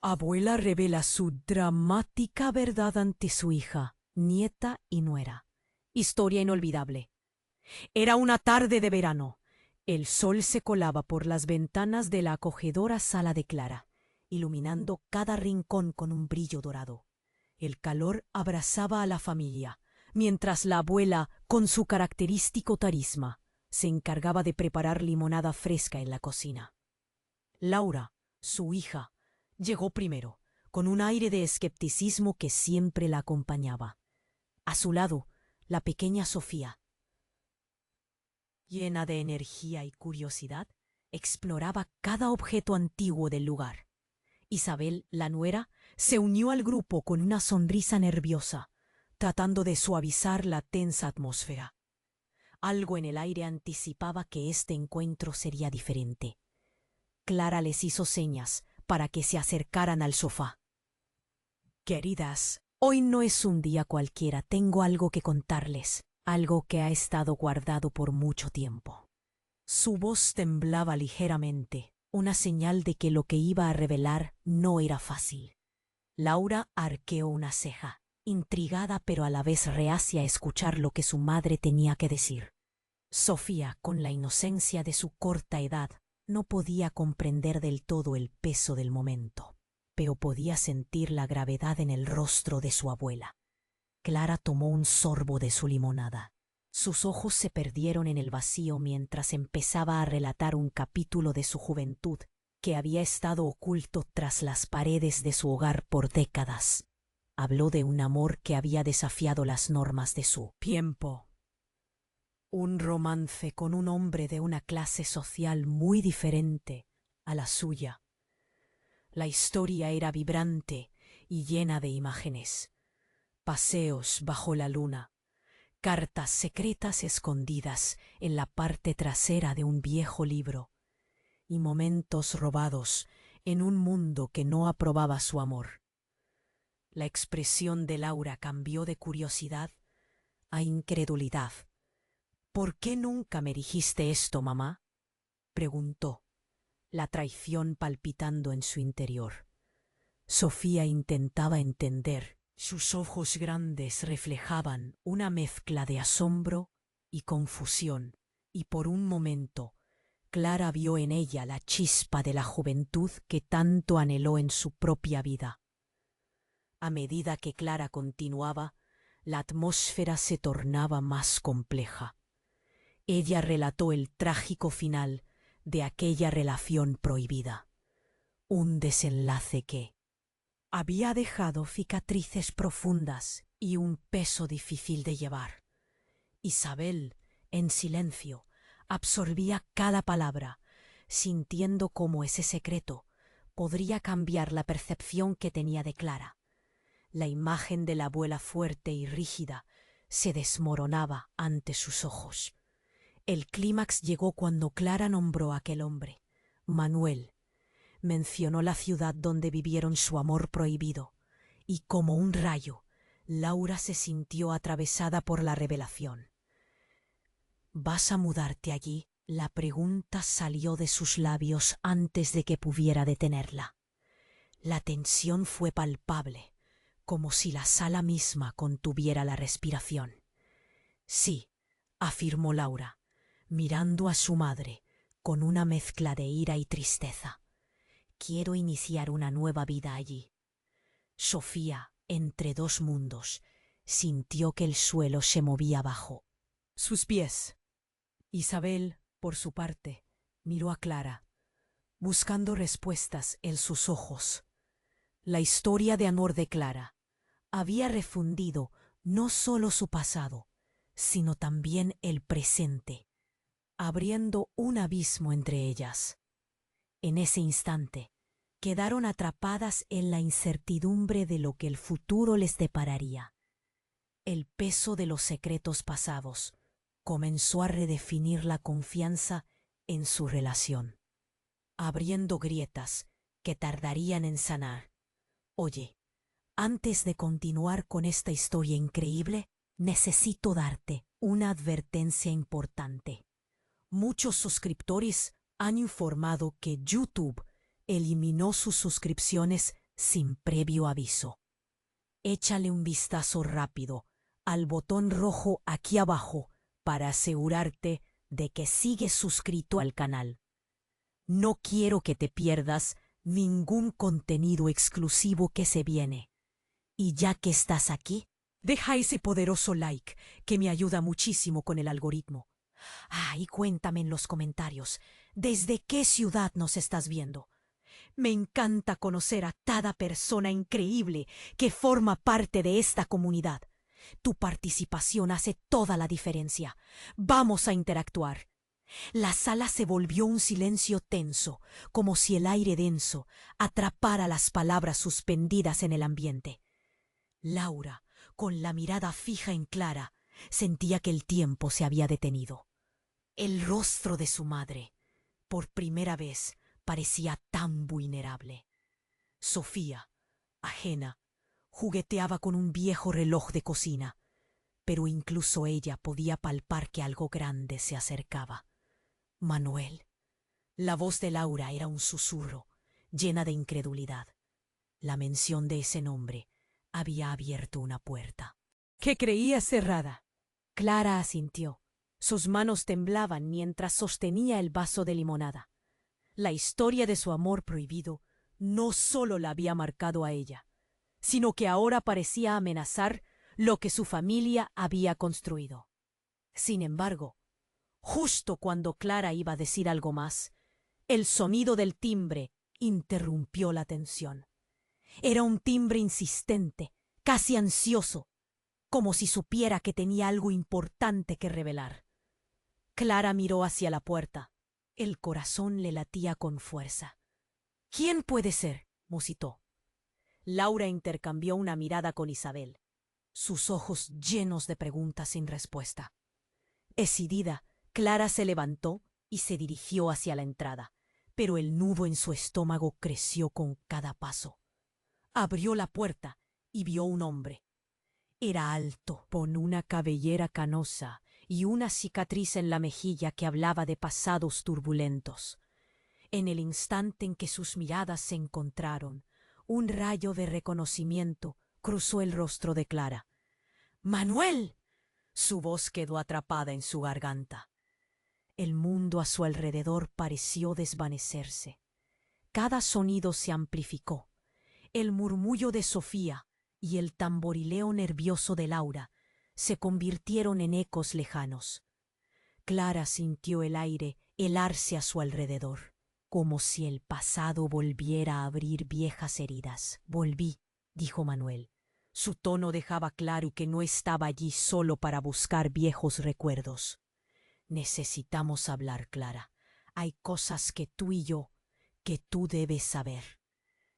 Abuela revela su dramática verdad ante su hija, nieta y nuera. Historia inolvidable. Era una tarde de verano. El sol se colaba por las ventanas de la acogedora sala de Clara, iluminando cada rincón con un brillo dorado. El calor abrazaba a la familia, mientras la abuela, con su característico tarisma, se encargaba de preparar limonada fresca en la cocina. Laura, su hija, llegó primero, con un aire de escepticismo que siempre la acompañaba. A su lado, la pequeña Sofía, llena de energía y curiosidad, exploraba cada objeto antiguo del lugar. Isabel, la nuera, se unió al grupo con una sonrisa nerviosa, tratando de suavizar la tensa atmósfera. Algo en el aire anticipaba que este encuentro sería diferente. Clara les hizo señas para que se acercaran al sofá. Queridas, hoy no es un día cualquiera, tengo algo que contarles, algo que ha estado guardado por mucho tiempo. Su voz temblaba ligeramente, una señal de que lo que iba a revelar no era fácil. Laura arqueó una ceja, intrigada pero a la vez reacia a escuchar lo que su madre tenía que decir. Sofía, con la inocencia de su corta edad, no podía comprender del todo el peso del momento, pero podía sentir la gravedad en el rostro de su abuela. Clara tomó un sorbo de su limonada. Sus ojos se perdieron en el vacío mientras empezaba a relatar un capítulo de su juventud que había estado oculto tras las paredes de su hogar por décadas. Habló de un amor que había desafiado las normas de su tiempo. Un romance con un hombre de una clase social muy diferente a la suya. La historia era vibrante y llena de imágenes. Paseos bajo la luna, cartas secretas escondidas en la parte trasera de un viejo libro, y momentos robados en un mundo que no aprobaba su amor. La expresión de Laura cambió de curiosidad a incredulidad. ¿Por qué nunca me dijiste esto, mamá?, preguntó, la traición palpitando en su interior. Sofía intentaba entender. Sus ojos grandes reflejaban una mezcla de asombro y confusión, y por un momento Clara vio en ella la chispa de la juventud que tanto anheló en su propia vida. A medida que Clara continuaba, la atmósfera se tornaba más compleja. Ella relató el trágico final de aquella relación prohibida, un desenlace que había dejado cicatrices profundas y un peso difícil de llevar. Isabel, en silencio, absorbía cada palabra, sintiendo cómo ese secreto podría cambiar la percepción que tenía de Clara. La imagen de la abuela fuerte y rígida se desmoronaba ante sus ojos. El clímax llegó cuando Clara nombró a aquel hombre, Manuel. Mencionó la ciudad donde vivieron su amor prohibido, y como un rayo, Laura se sintió atravesada por la revelación. ¿Vas a mudarte allí? La pregunta salió de sus labios antes de que pudiera detenerla. La tensión fue palpable, como si la sala misma contuviera la respiración. Sí, afirmó Laura, mirando a su madre con una mezcla de ira y tristeza. Quiero iniciar una nueva vida allí. Sofía, entre dos mundos, sintió que el suelo se movía bajo sus pies. Isabel, por su parte, miró a Clara, buscando respuestas en sus ojos. La historia de amor de Clara había refundido no solo su pasado, sino también el presente, abriendo un abismo entre ellas. En ese instante, quedaron atrapadas en la incertidumbre de lo que el futuro les depararía. El peso de los secretos pasados comenzó a redefinir la confianza en su relación, abriendo grietas que tardarían en sanar. Oye, antes de continuar con esta historia increíble, necesito darte una advertencia importante. Muchos suscriptores han informado que YouTube eliminó sus suscripciones sin previo aviso. Échale un vistazo rápido al botón rojo aquí abajo para asegurarte de que sigues suscrito al canal. No quiero que te pierdas ningún contenido exclusivo que se viene. Y ya que estás aquí, deja ese poderoso like que me ayuda muchísimo con el algoritmo. Y cuéntame en los comentarios, ¿desde qué ciudad nos estás viendo? Me encanta conocer a cada persona increíble que forma parte de esta comunidad. Tu participación hace toda la diferencia. Vamos a interactuar. La sala se volvió un silencio tenso, como si el aire denso atrapara las palabras suspendidas en el ambiente. Laura, con la mirada fija en Clara, sentía que el tiempo se había detenido. El rostro de su madre, por primera vez, parecía tan vulnerable. Sofía, ajena, jugueteaba con un viejo reloj de cocina, pero incluso ella podía palpar que algo grande se acercaba. Manuel. La voz de Laura era un susurro, llena de incredulidad. La mención de ese nombre había abierto una puerta. —¿Que creías cerrada? Clara asintió. Sus manos temblaban mientras sostenía el vaso de limonada. La historia de su amor prohibido no solo la había marcado a ella, sino que ahora parecía amenazar lo que su familia había construido. Sin embargo, justo cuando Clara iba a decir algo más, el sonido del timbre interrumpió la tensión. Era un timbre insistente, casi ansioso, como si supiera que tenía algo importante que revelar. Clara miró hacia la puerta. El corazón le latía con fuerza. —¿Quién puede ser? —musitó. Laura intercambió una mirada con Isabel, sus ojos llenos de preguntas sin respuesta. Decidida, Clara se levantó y se dirigió hacia la entrada, pero el nudo en su estómago creció con cada paso. Abrió la puerta y vio un hombre. Era alto, con una cabellera canosa y una cicatriz en la mejilla que hablaba de pasados turbulentos. En el instante en que sus miradas se encontraron, un rayo de reconocimiento cruzó el rostro de Clara. —¡Manuel! Su voz quedó atrapada en su garganta. El mundo a su alrededor pareció desvanecerse. Cada sonido se amplificó. El murmullo de Sofía y el tamborileo nervioso de Laura se convirtieron en ecos lejanos. Clara sintió el aire helarse a su alrededor, como si el pasado volviera a abrir viejas heridas. —Volví —dijo Manuel. Su tono dejaba claro que no estaba allí solo para buscar viejos recuerdos. —Necesitamos hablar, Clara. Hay cosas que tú y yo, que tú debes saber.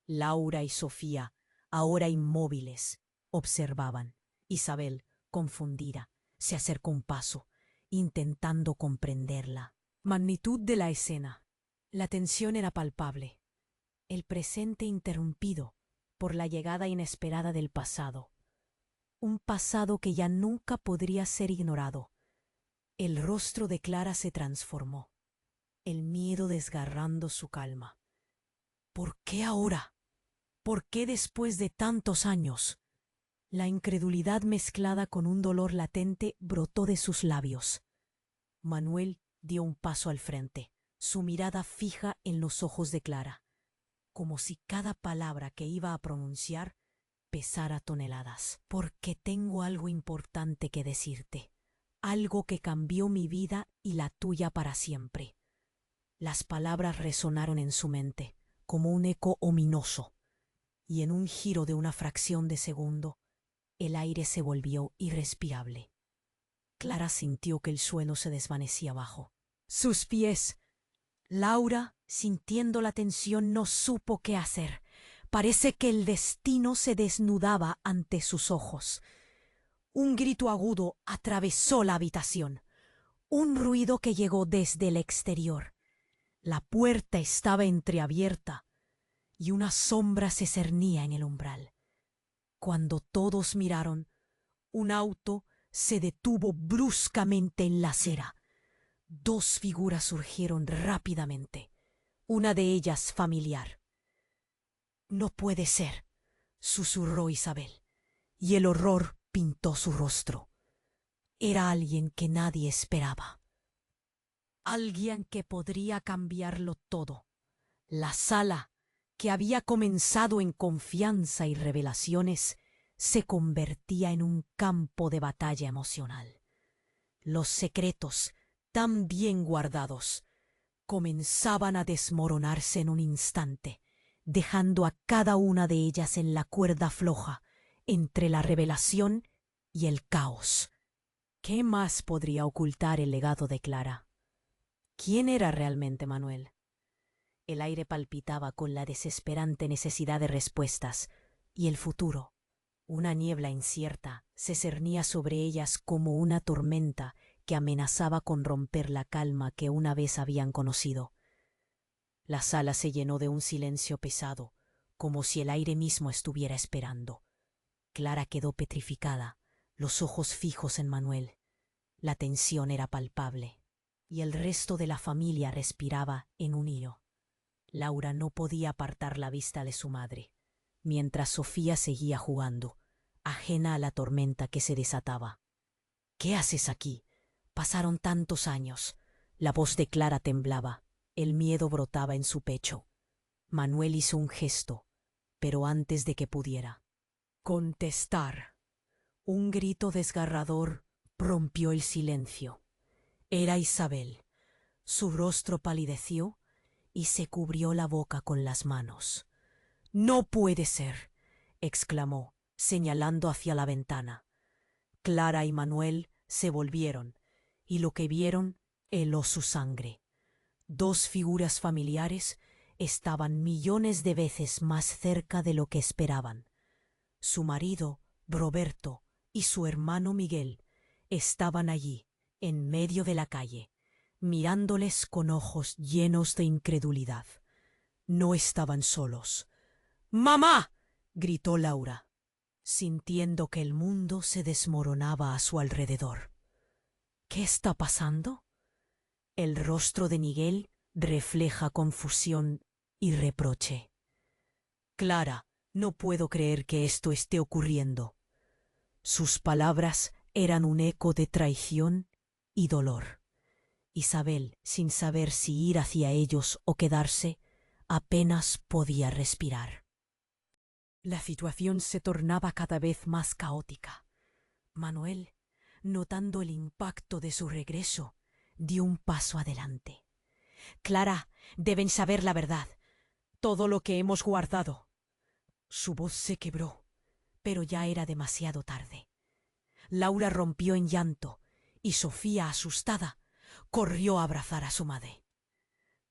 Laura y Sofía, ahora inmóviles, observaban. Isabel, confundida, se acercó un paso, intentando comprenderla. Magnitud de la escena. La tensión era palpable. El presente interrumpido por la llegada inesperada del pasado. Un pasado que ya nunca podría ser ignorado. El rostro de Clara se transformó, el miedo desgarrando su calma. ¿Por qué ahora? ¿Por qué después de tantos años? La incredulidad mezclada con un dolor latente brotó de sus labios. Manuel dio un paso al frente, su mirada fija en los ojos de Clara, como si cada palabra que iba a pronunciar pesara toneladas. —Porque tengo algo importante que decirte, algo que cambió mi vida y la tuya para siempre. Las palabras resonaron en su mente, como un eco ominoso, y en un giro de una fracción de segundo, el aire se volvió irrespirable. Clara sintió que el suelo se desvanecía abajo. Sus pies. Laura, sintiendo la tensión, no supo qué hacer. Parece que el destino se desnudaba ante sus ojos. Un grito agudo atravesó la habitación. Un ruido que llegó desde el exterior. La puerta estaba entreabierta y una sombra se cernía en el umbral. Cuando todos miraron, un auto se detuvo bruscamente en la acera. Dos figuras surgieron rápidamente, una de ellas familiar. No puede ser, susurró Isabel, y el horror pintó su rostro. Era alguien que nadie esperaba. Alguien que podría cambiarlo todo. La sala, que había comenzado en confianza y revelaciones, se convertía en un campo de batalla emocional. Los secretos, tan bien guardados, comenzaban a desmoronarse en un instante, dejando a cada una de ellas en la cuerda floja entre la revelación y el caos. ¿Qué más podría ocultar el legado de Clara? ¿Quién era realmente Manuel? El aire palpitaba con la desesperante necesidad de respuestas, y el futuro, una niebla incierta, se cernía sobre ellas como una tormenta que amenazaba con romper la calma que una vez habían conocido. La sala se llenó de un silencio pesado, como si el aire mismo estuviera esperando. Clara quedó petrificada, los ojos fijos en Manuel. La tensión era palpable, y el resto de la familia respiraba en un hilo. Laura no podía apartar la vista de su madre, mientras Sofía seguía jugando, ajena a la tormenta que se desataba. «¿Qué haces aquí? Pasaron tantos años». La voz de Clara temblaba, el miedo brotaba en su pecho. Manuel hizo un gesto, pero antes de que pudiera contestar, un grito desgarrador rompió el silencio. Era Isabel. Su rostro palideció y se cubrió la boca con las manos. «No puede ser», exclamó, señalando hacia la ventana. Clara y Manuel se volvieron, y lo que vieron heló su sangre. Dos figuras familiares estaban millones de veces más cerca de lo que esperaban. Su marido, Roberto, y su hermano Miguel estaban allí, en medio de la calle, mirándoles con ojos llenos de incredulidad. No estaban solos. «¡Mamá!», gritó Laura, sintiendo que el mundo se desmoronaba a su alrededor. «¿Qué está pasando?». El rostro de Miguel refleja confusión y reproche. «Clara, no puedo creer que esto esté ocurriendo». Sus palabras eran un eco de traición y dolor. Isabel, sin saber si ir hacia ellos o quedarse, apenas podía respirar. La situación se tornaba cada vez más caótica. Manuel, notando el impacto de su regreso, dio un paso adelante. «Clara, deben saber la verdad, todo lo que hemos guardado». Su voz se quebró, pero ya era demasiado tarde. Laura rompió en llanto y Sofía, asustada, corrió a abrazar a su madre.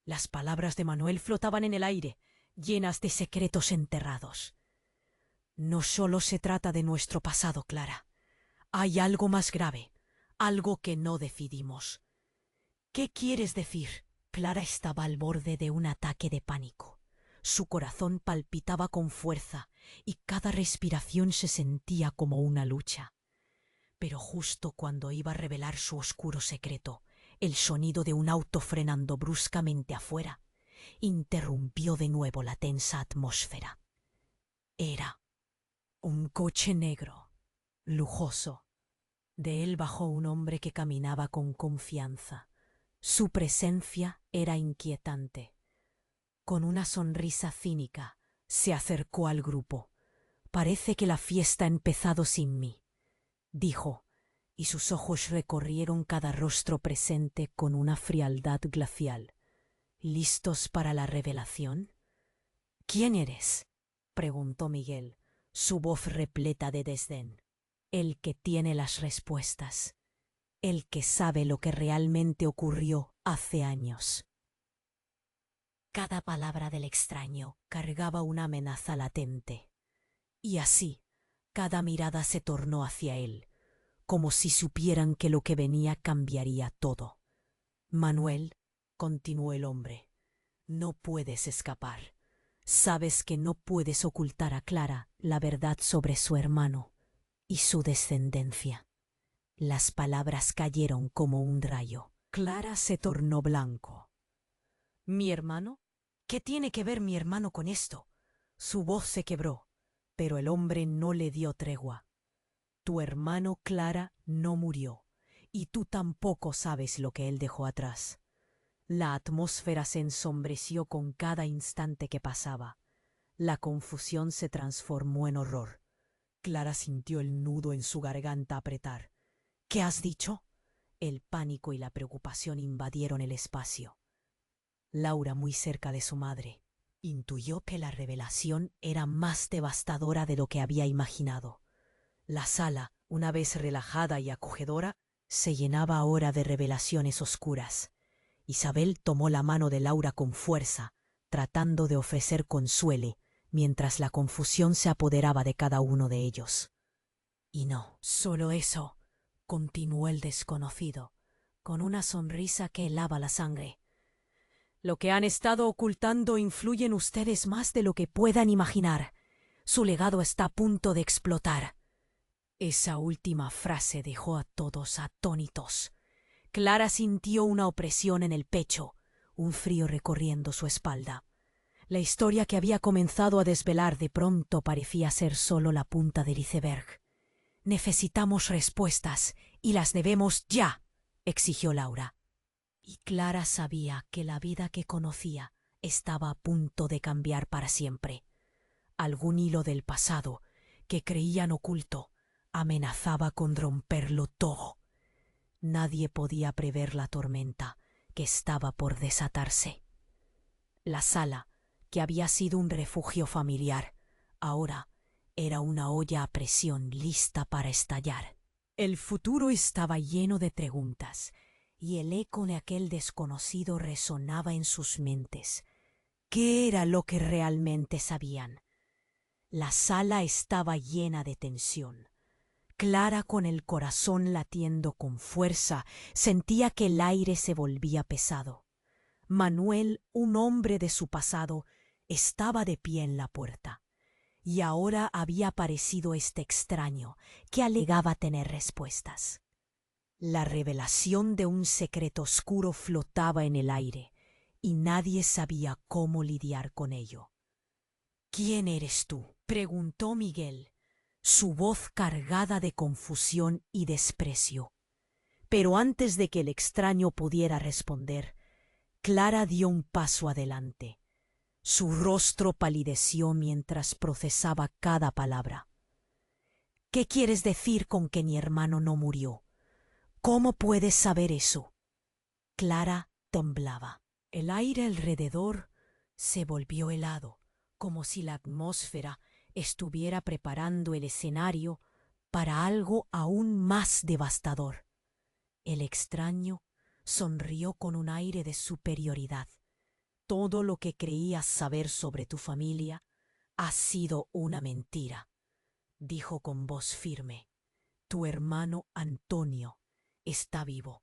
Las palabras de Manuel flotaban en el aire, llenas de secretos enterrados. «No solo se trata de nuestro pasado, Clara. Hay algo más grave, algo que no decidimos». «¿Qué quieres decir?». Clara estaba al borde de un ataque de pánico. Su corazón palpitaba con fuerza y cada respiración se sentía como una lucha. Pero justo cuando iba a revelar su oscuro secreto, el sonido de un auto frenando bruscamente afuera interrumpió de nuevo la tensa atmósfera. Era un coche negro, lujoso. De él bajó un hombre que caminaba con confianza. Su presencia era inquietante. Con una sonrisa cínica, se acercó al grupo. «Parece que la fiesta ha empezado sin mí», dijo, y sus ojos recorrieron cada rostro presente con una frialdad glacial. «¿Listos para la revelación?». «¿Quién eres?», preguntó Miguel, su voz repleta de desdén. «El que tiene las respuestas. El que sabe lo que realmente ocurrió hace años». Cada palabra del extraño cargaba una amenaza latente. Y así, cada mirada se tornó hacia él, como si supieran que lo que venía cambiaría todo. «Manuel», continuó el hombre, «no puedes escapar. Sabes que no puedes ocultar a Clara la verdad sobre su hermano y su descendencia». Las palabras cayeron como un rayo. Clara se tornó blanco. «¿Mi hermano? ¿Qué tiene que ver mi hermano con esto?». Su voz se quebró, pero el hombre no le dio tregua. Tu hermano Clara no murió, y tú tampoco sabes lo que él dejó atrás. La atmósfera se ensombreció con cada instante que pasaba. La confusión se transformó en horror. Clara sintió el nudo en su garganta apretar. ¿Qué has dicho? El pánico y la preocupación invadieron el espacio. Laura, muy cerca de su madre, intuyó que la revelación era más devastadora de lo que había imaginado. La sala, una vez relajada y acogedora, se llenaba ahora de revelaciones oscuras. Isabel tomó la mano de Laura con fuerza, tratando de ofrecer consuelo, mientras la confusión se apoderaba de cada uno de ellos. Y no, solo eso, continuó el desconocido, con una sonrisa que helaba la sangre. Lo que han estado ocultando influye en ustedes más de lo que puedan imaginar. Su legado está a punto de explotar. Esa última frase dejó a todos atónitos. Clara sintió una opresión en el pecho, un frío recorriendo su espalda. La historia que había comenzado a desvelar de pronto parecía ser solo la punta del iceberg. Necesitamos respuestas, y las debemos ya, exigió Laura. Y Clara sabía que la vida que conocía estaba a punto de cambiar para siempre. Algún hilo del pasado, que creían oculto, amenazaba con romperlo todo. Nadie podía prever la tormenta que estaba por desatarse. La sala, que había sido un refugio familiar, ahora era una olla a presión lista para estallar. El futuro estaba lleno de preguntas, y el eco de aquel desconocido resonaba en sus mentes. ¿Qué era lo que realmente sabían? La sala estaba llena de tensión. Clara, con el corazón latiendo con fuerza, sentía que el aire se volvía pesado. Manuel, un hombre de su pasado, estaba de pie en la puerta. Y ahora había aparecido este extraño, que alegaba tener respuestas. La revelación de un secreto oscuro flotaba en el aire, y nadie sabía cómo lidiar con ello. ¿Quién eres tú?, preguntó Miguel, su voz cargada de confusión y desprecio. Pero antes de que el extraño pudiera responder, Clara dio un paso adelante. Su rostro palideció mientras procesaba cada palabra. ¿Qué quieres decir con que mi hermano no murió? ¿Cómo puedes saber eso? Clara temblaba. El aire alrededor se volvió helado, como si la atmósfera estuviera preparando el escenario para algo aún más devastador. El extraño sonrió con un aire de superioridad. Todo lo que creías saber sobre tu familia ha sido una mentira, dijo con voz firme. Tu hermano Antonio está vivo.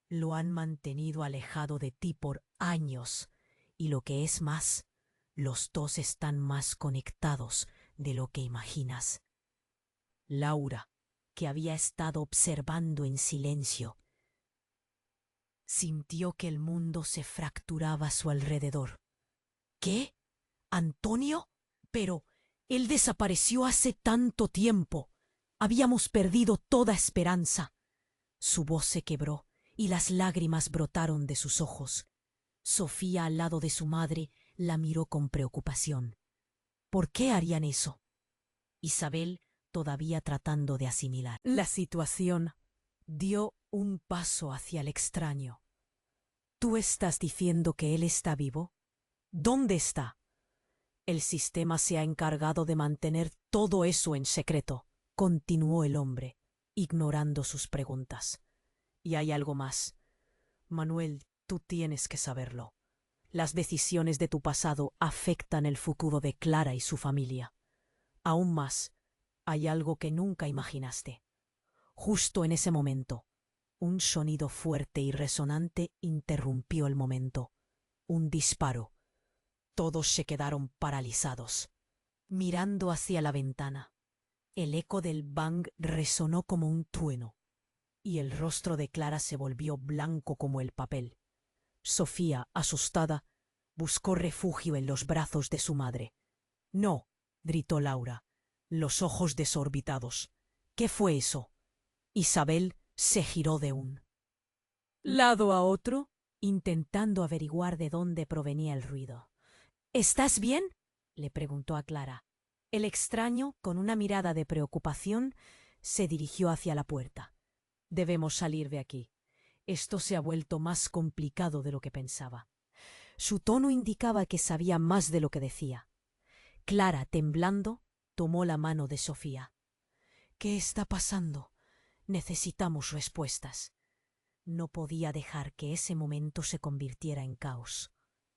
Lo han mantenido alejado de ti por años, y lo que es más, los dos están más conectados de lo que imaginas. Laura, que había estado observando en silencio, sintió que el mundo se fracturaba a su alrededor. ¿Qué? ¿Antonio? Pero él desapareció hace tanto tiempo. Habíamos perdido toda esperanza. Su voz se quebró y las lágrimas brotaron de sus ojos. Sofía, al lado de su madre, la miró con preocupación. ¿Por qué harían eso? Isabel, todavía tratando de asimilar la situación, dio un paso hacia el extraño. ¿Tú estás diciendo que él está vivo? ¿Dónde está? El sistema se ha encargado de mantener todo eso en secreto, continuó el hombre, ignorando sus preguntas. Y hay algo más. Manuel, tú tienes que saberlo. Las decisiones de tu pasado afectan el futuro de Clara y su familia. Aún más, hay algo que nunca imaginaste. Justo en ese momento, un sonido fuerte y resonante interrumpió el momento. Un disparo. Todos se quedaron paralizados, mirando hacia la ventana. El eco del bang resonó como un trueno, y el rostro de Clara se volvió blanco como el papel. Sofía, asustada, buscó refugio en los brazos de su madre. No, gritó Laura, los ojos desorbitados. ¿Qué fue eso? Isabel se giró de un lado a otro, intentando averiguar de dónde provenía el ruido. ¿Estás bien? Le preguntó a Clara. El extraño, con una mirada de preocupación, se dirigió hacia la puerta. Debemos salir de aquí. Esto se ha vuelto más complicado de lo que pensaba. Su tono indicaba que sabía más de lo que decía. Clara, temblando, tomó la mano de Sofía. ¿Qué está pasando? Necesitamos respuestas. No podía dejar que ese momento se convirtiera en caos.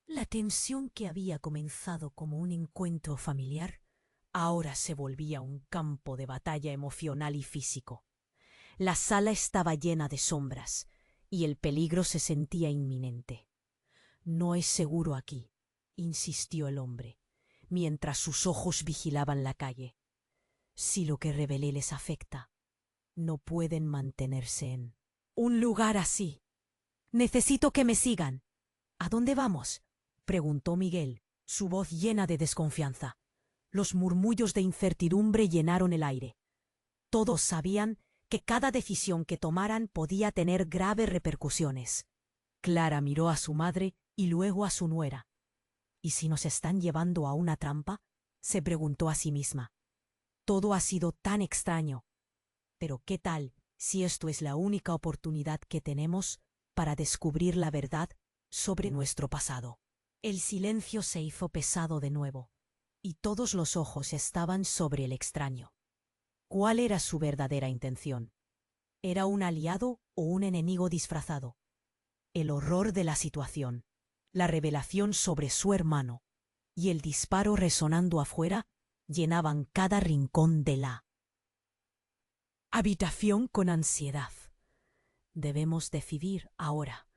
La tensión que había comenzado como un encuentro familiar ahora se volvía un campo de batalla emocional y físico. La sala estaba llena de sombras y el peligro se sentía inminente. No es seguro aquí, insistió el hombre, mientras sus ojos vigilaban la calle. Si lo que revelé les afecta, no pueden mantenerse en un lugar así. Necesito que me sigan. ¿A dónde vamos? Preguntó Miguel, su voz llena de desconfianza. Los murmullos de incertidumbre llenaron el aire. Todos sabían que cada decisión que tomaran podía tener graves repercusiones. Clara miró a su madre y luego a su nuera. ¿Y si nos están llevando a una trampa? Se preguntó a sí misma. Todo ha sido tan extraño. Pero ¿qué tal si esto es la única oportunidad que tenemos para descubrir la verdad sobre nuestro pasado? El silencio se hizo pesado de nuevo, y todos los ojos estaban sobre el extraño. ¿Cuál era su verdadera intención? ¿Era un aliado o un enemigo disfrazado? El horror de la situación, la revelación sobre su hermano y el disparo resonando afuera llenaban cada rincón de la habitación con ansiedad. Debemos decidir ahora,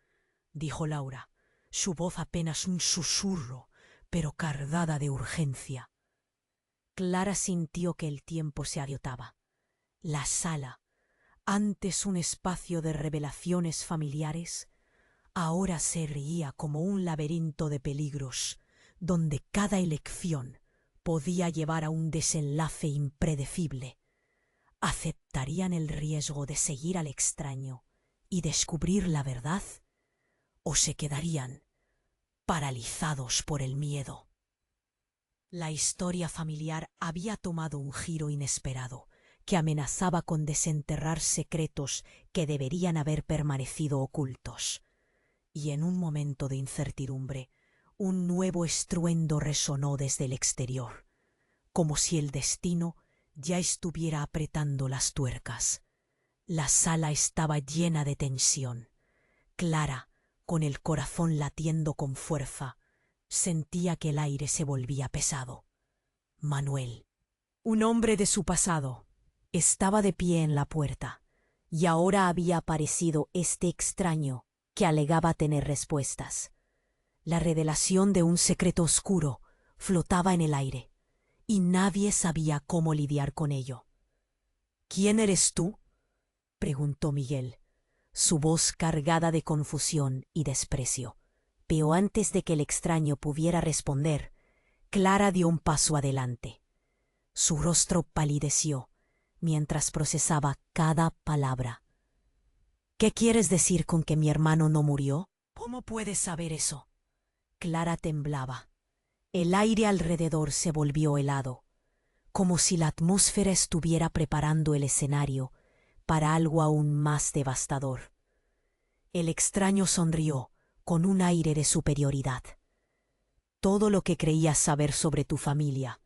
dijo Laura, su voz apenas un susurro, pero cargada de urgencia. Clara sintió que el tiempo se agotaba. La sala, antes un espacio de revelaciones familiares, ahora se erguía como un laberinto de peligros, donde cada elección podía llevar a un desenlace impredecible. ¿Aceptarían el riesgo de seguir al extraño y descubrir la verdad? ¿O se quedarían paralizados por el miedo? La historia familiar había tomado un giro inesperado, que amenazaba con desenterrar secretos que deberían haber permanecido ocultos. Y en un momento de incertidumbre, un nuevo estruendo resonó desde el exterior, como si el destino ya estuviera apretando las tuercas. La sala estaba llena de tensión. Clara, con el corazón latiendo con fuerza, sentía que el aire se volvía pesado. Manuel, un hombre de su pasado, estaba de pie en la puerta, y ahora había aparecido este extraño que alegaba tener respuestas. La revelación de un secreto oscuro flotaba en el aire, y nadie sabía cómo lidiar con ello. ¿Quién eres tú?, preguntó Miguel, su voz cargada de confusión y desprecio. Pero antes de que el extraño pudiera responder, Clara dio un paso adelante. Su rostro palideció mientras procesaba cada palabra. ¿Qué quieres decir con que mi hermano no murió? ¿Cómo puedes saber eso? Clara temblaba. El aire alrededor se volvió helado, como si la atmósfera estuviera preparando el escenario para algo aún más devastador. El extraño sonrió con un aire de superioridad. Todo lo que creías saber sobre tu familia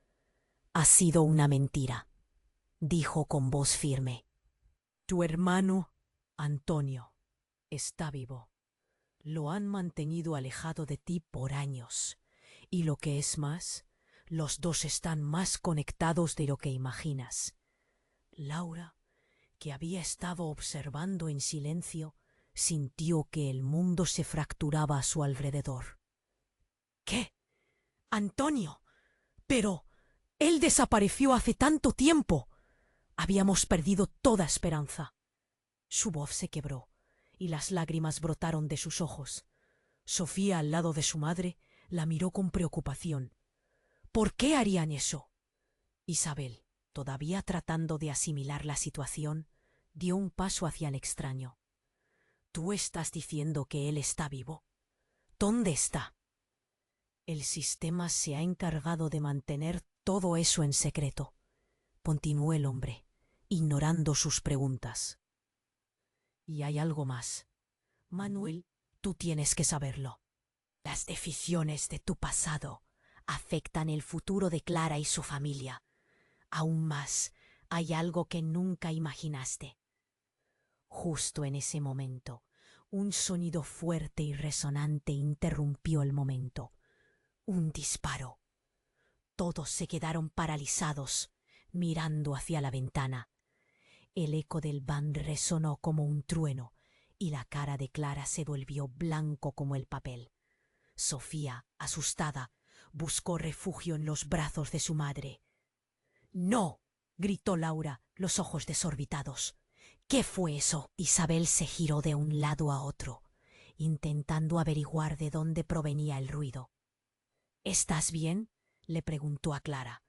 ha sido una mentira, dijo con voz firme. Tu hermano, Antonio, está vivo. Lo han mantenido alejado de ti por años. Y lo que es más, los dos están más conectados de lo que imaginas. Laura, que había estado observando en silencio, sintió que el mundo se fracturaba a su alrededor. ¿Qué? Antonio. Pero él desapareció hace tanto tiempo. Habíamos perdido toda esperanza. Su voz se quebró y las lágrimas brotaron de sus ojos. Sofía, al lado de su madre, la miró con preocupación. ¿Por qué harían eso? Isabel, todavía tratando de asimilar la situación, dio un paso hacia el extraño. ¿Tú estás diciendo que él está vivo? ¿Dónde está? El sistema se ha encargado de mantener todo eso en secreto, continuó el hombre, ignorando sus preguntas. Y hay algo más. Manuel, tú tienes que saberlo. Las decisiones de tu pasado afectan el futuro de Clara y su familia. Aún más, hay algo que nunca imaginaste. Justo en ese momento, un sonido fuerte y resonante interrumpió el momento. Un disparo. Todos se quedaron paralizados, mirando hacia la ventana. El eco del bang resonó como un trueno, y la cara de Clara se volvió blanco como el papel. Sofía, asustada, buscó refugio en los brazos de su madre. ¡No! —gritó Laura, los ojos desorbitados. ¿Qué fue eso? Isabel se giró de un lado a otro, intentando averiguar de dónde provenía el ruido. —¿Estás bien? —le preguntó a Clara.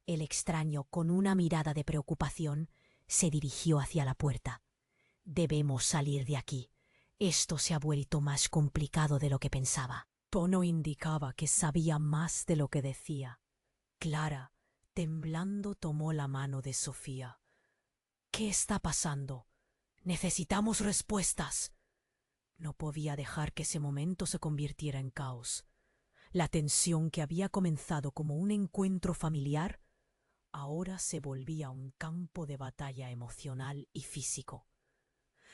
El extraño, con una mirada de preocupación, se dirigió hacia la puerta. —Debemos salir de aquí. Esto se ha vuelto más complicado de lo que pensaba. Tono indicaba que sabía más de lo que decía. Clara, temblando, tomó la mano de Sofía. —¿Qué está pasando? Necesitamos respuestas. No podía dejar que ese momento se convirtiera en caos. La tensión que había comenzado como un encuentro familiar ahora se volvía un campo de batalla emocional y físico.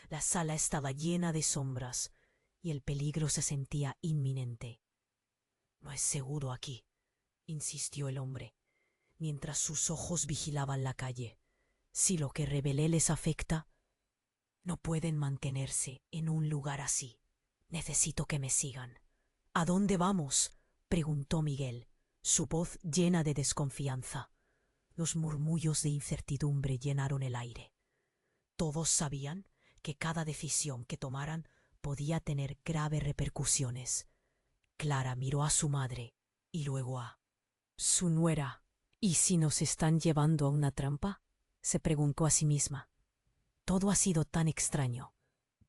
La sala estaba llena de sombras y el peligro se sentía inminente. —No es seguro aquí —insistió el hombre, mientras sus ojos vigilaban la calle. Si lo que revelé les afecta, no pueden mantenerse en un lugar así. Necesito que me sigan. —¿A dónde vamos? —preguntó Miguel, su voz llena de desconfianza. Los murmullos de incertidumbre llenaron el aire. Todos sabían que cada decisión que tomaran podía tener graves repercusiones. Clara miró a su madre y luego a su nuera. —¿Y si nos están llevando a una trampa? —se preguntó a sí misma. Todo ha sido tan extraño.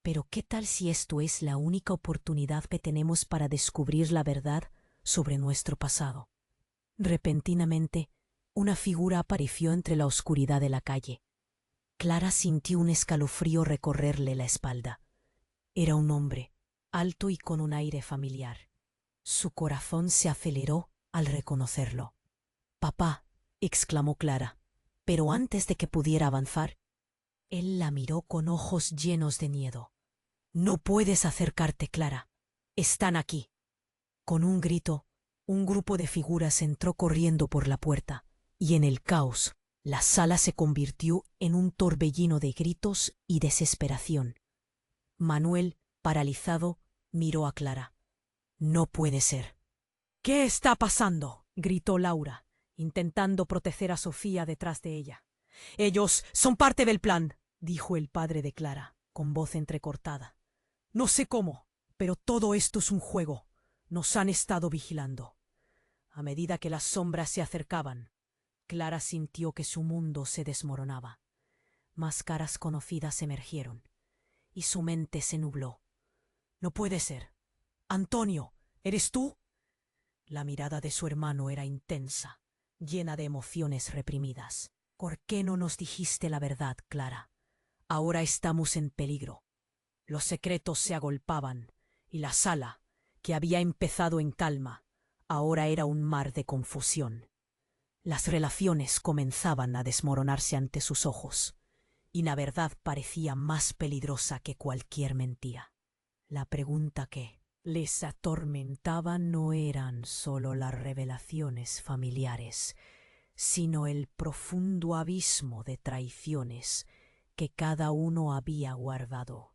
Pero ¿qué tal si esto es la única oportunidad que tenemos para descubrir la verdad sobre nuestro pasado? Repentinamente, una figura apareció entre la oscuridad de la calle. Clara sintió un escalofrío recorrerle la espalda. Era un hombre, alto y con un aire familiar. Su corazón se aceleró al reconocerlo. —Papá —exclamó Clara, pero antes de que pudiera avanzar, él la miró con ojos llenos de miedo. —No puedes acercarte, Clara. Están aquí. Con un grito, un grupo de figuras entró corriendo por la puerta, y en el caos, la sala se convirtió en un torbellino de gritos y desesperación. Manuel, paralizado, miró a Clara. —No puede ser. —¿Qué está pasando? —gritó Laura, intentando proteger a Sofía detrás de ella. —Ellos son parte del plan —dijo el padre de Clara, con voz entrecortada. —No sé cómo, pero todo esto es un juego. Nos han estado vigilando. A medida que las sombras se acercaban, Clara sintió que su mundo se desmoronaba. Más caras conocidas emergieron, y su mente se nubló. —No puede ser. —Antonio, ¿eres tú? La mirada de su hermano era intensa, llena de emociones reprimidas. —¿Por qué no nos dijiste la verdad, Clara? Ahora estamos en peligro. Los secretos se agolpaban, y la sala, que había empezado en calma, ahora era un mar de confusión. Las relaciones comenzaban a desmoronarse ante sus ojos, y la verdad parecía más peligrosa que cualquier mentira. La pregunta que les atormentaba no eran solo las revelaciones familiares, sino el profundo abismo de traiciones que cada uno había guardado.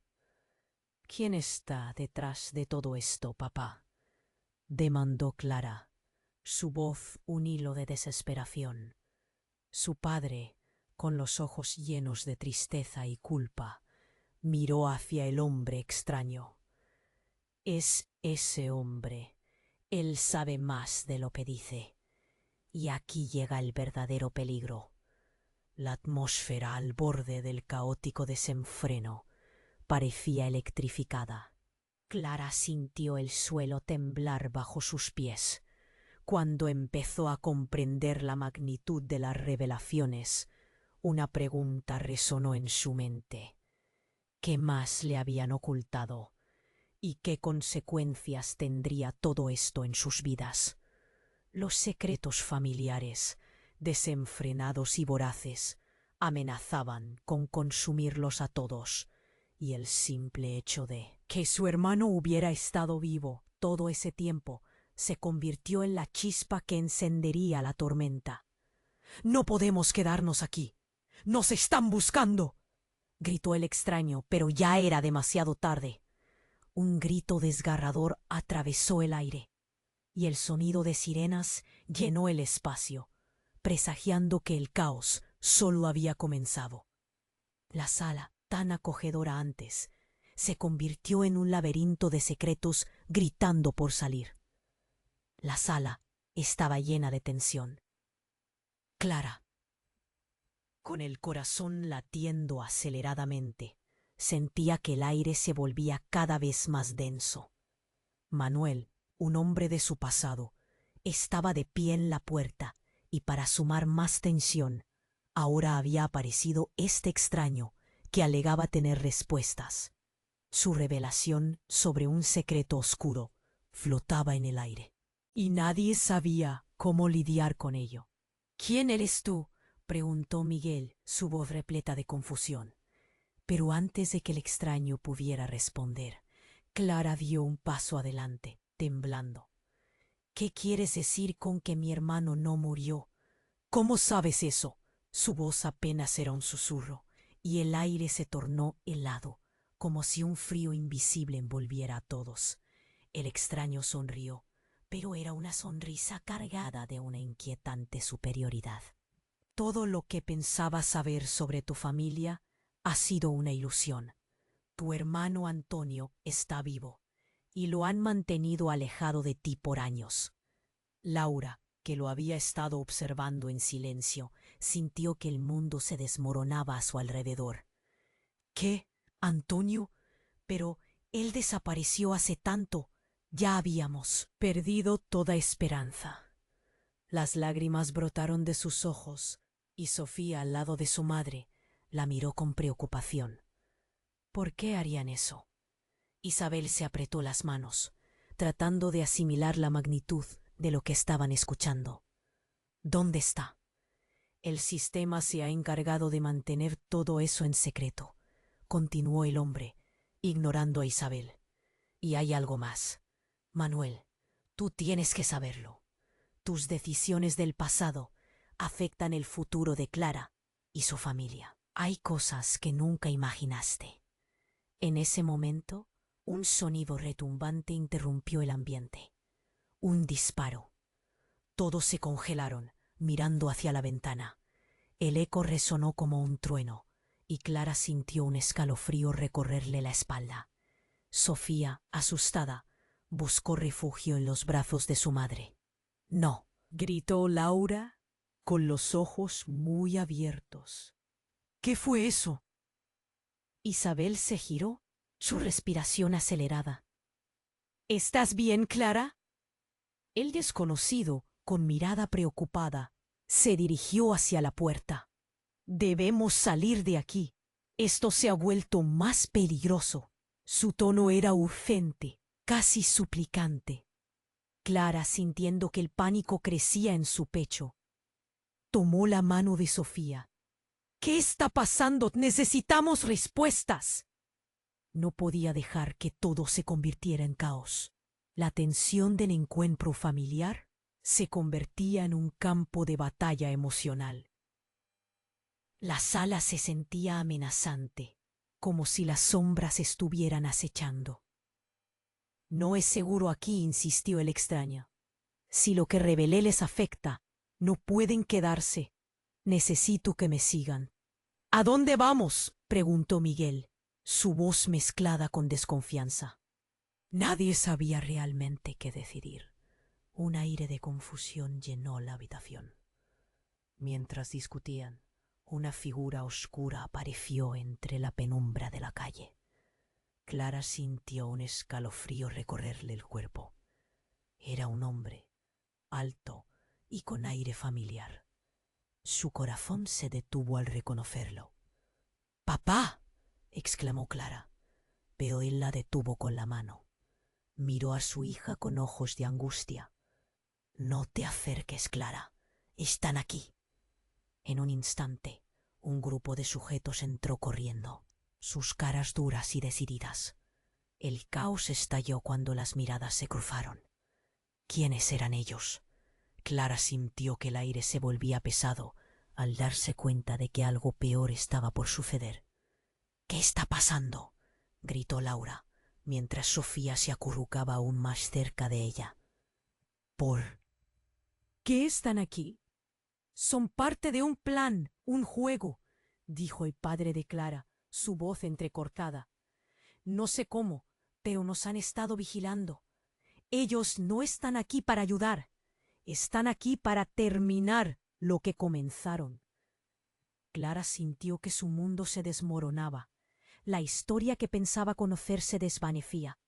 —¿Quién está detrás de todo esto, papá? —demandó Clara, su voz un hilo de desesperación. Su padre, con los ojos llenos de tristeza y culpa, miró hacia el hombre extraño. —Es ese hombre. Él sabe más de lo que dice. Y aquí llega el verdadero peligro. La atmósfera al borde del caótico desenfreno parecía electrificada. Clara sintió el suelo temblar bajo sus pies. Cuando empezó a comprender la magnitud de las revelaciones, una pregunta resonó en su mente. ¿Qué más le habían ocultado? ¿Y qué consecuencias tendría todo esto en sus vidas? Los secretos familiares, desenfrenados y voraces, amenazaban con consumirlos a todos, y el simple hecho de que su hermano hubiera estado vivo todo ese tiempo se convirtió en la chispa que encendería la tormenta. «No podemos quedarnos aquí. ¡Nos están buscando!», gritó el extraño, pero ya era demasiado tarde. Un grito desgarrador atravesó el aire, y el sonido de sirenas llenó el espacio, presagiando que el caos solo había comenzado. La sala, tan acogedora antes, se convirtió en un laberinto de secretos gritando por salir. La sala estaba llena de tensión. Clara, con el corazón latiendo aceleradamente, sentía que el aire se volvía cada vez más denso. Manuel, un hombre de su pasado, estaba de pie en la puerta y para sumar más tensión, ahora había aparecido este extraño que alegaba tener respuestas. Su revelación sobre un secreto oscuro flotaba en el aire, y nadie sabía cómo lidiar con ello. «¿Quién eres tú?», preguntó Miguel, su voz repleta de confusión. Pero antes de que el extraño pudiera responder, Clara dio un paso adelante, temblando. «¿Qué quieres decir con que mi hermano no murió? ¿Cómo sabes eso?». Su voz apenas era un susurro, y el aire se tornó helado, como si un frío invisible envolviera a todos. El extraño sonrió, pero era una sonrisa cargada de una inquietante superioridad. «Todo lo que pensabas saber sobre tu familia ha sido una ilusión. Tu hermano Antonio está vivo, y lo han mantenido alejado de ti por años». Laura, que lo había estado observando en silencio, sintió que el mundo se desmoronaba a su alrededor. «¿Qué? ¿Antonio? Pero él desapareció hace tanto. Ya habíamos perdido toda esperanza». Las lágrimas brotaron de sus ojos, y Sofía, al lado de su madre, la miró con preocupación. ¿Por qué harían eso? Isabel se apretó las manos, tratando de asimilar la magnitud de lo que estaban escuchando. «¿Dónde está?». «El sistema se ha encargado de mantener todo eso en secreto», continuó el hombre, ignorando a Isabel. «Y hay algo más. Manuel, tú tienes que saberlo. Tus decisiones del pasado afectan el futuro de Clara y su familia. Hay cosas que nunca imaginaste». En ese momento, un sonido retumbante interrumpió el ambiente. Un disparo. Todos se congelaron, mirando hacia la ventana. El eco resonó como un trueno, y Clara sintió un escalofrío recorrerle la espalda. Sofía, asustada, buscó refugio en los brazos de su madre. «No», gritó Laura, con los ojos muy abiertos. «¿Qué fue eso?». Isabel se giró, su respiración acelerada. «¿Estás bien, Clara?». El desconocido, con mirada preocupada, se dirigió hacia la puerta. «Debemos salir de aquí. Esto se ha vuelto más peligroso». Su tono era urgente, casi suplicante. Clara, sintiendo que el pánico crecía en su pecho, tomó la mano de Sofía. «¿Qué está pasando? Necesitamos respuestas». No podía dejar que todo se convirtiera en caos. La tensión del encuentro familiar se convertía en un campo de batalla emocional. La sala se sentía amenazante, como si las sombras estuvieran acechando. «No es seguro aquí», insistió el extraño. «Si lo que revelé les afecta, no pueden quedarse. Necesito que me sigan». «¿A dónde vamos?», preguntó Miguel, su voz mezclada con desconfianza. Nadie sabía realmente qué decidir. Un aire de confusión llenó la habitación. Mientras discutían, una figura oscura apareció entre la penumbra de la calle. Clara sintió un escalofrío recorrerle el cuerpo. Era un hombre, alto y con aire familiar. Su corazón se detuvo al reconocerlo. ¡Papá! Exclamó Clara, pero él la detuvo con la mano. Miró a su hija con ojos de angustia. No te acerques, Clara. Están aquí. En un instante, un grupo de sujetos entró corriendo, sus caras duras y decididas. El caos estalló cuando las miradas se cruzaron. ¿Quiénes eran ellos? Clara sintió que el aire se volvía pesado al darse cuenta de que algo peor estaba por suceder. ¿Qué está pasando?, gritó Laura, mientras Sofía se acurrucaba aún más cerca de ella. ¿Por qué están aquí? Son parte de un plan, un juego, dijo el padre de Clara, su voz entrecortada. No sé cómo, pero nos han estado vigilando. Ellos no están aquí para ayudar, están aquí para terminar lo que comenzaron. Clara sintió que su mundo se desmoronaba. La historia que pensaba conocer se desvanecía.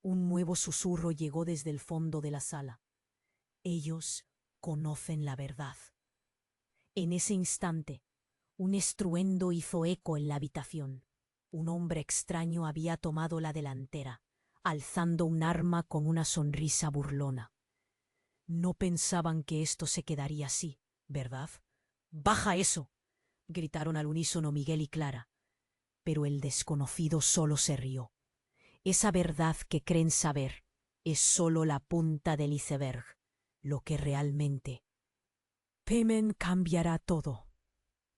Un nuevo susurro llegó desde el fondo de la sala. Ellos conocen la verdad. En ese instante, un estruendo hizo eco en la habitación. Un hombre extraño había tomado la delantera, alzando un arma con una sonrisa burlona. No pensaban que esto se quedaría así, ¿verdad? ¡Baja eso!, gritaron al unísono Miguel y Clara. Pero el desconocido solo se rió. Esa verdad que creen saber es solo la punta del iceberg. Lo que realmente temen cambiará todo.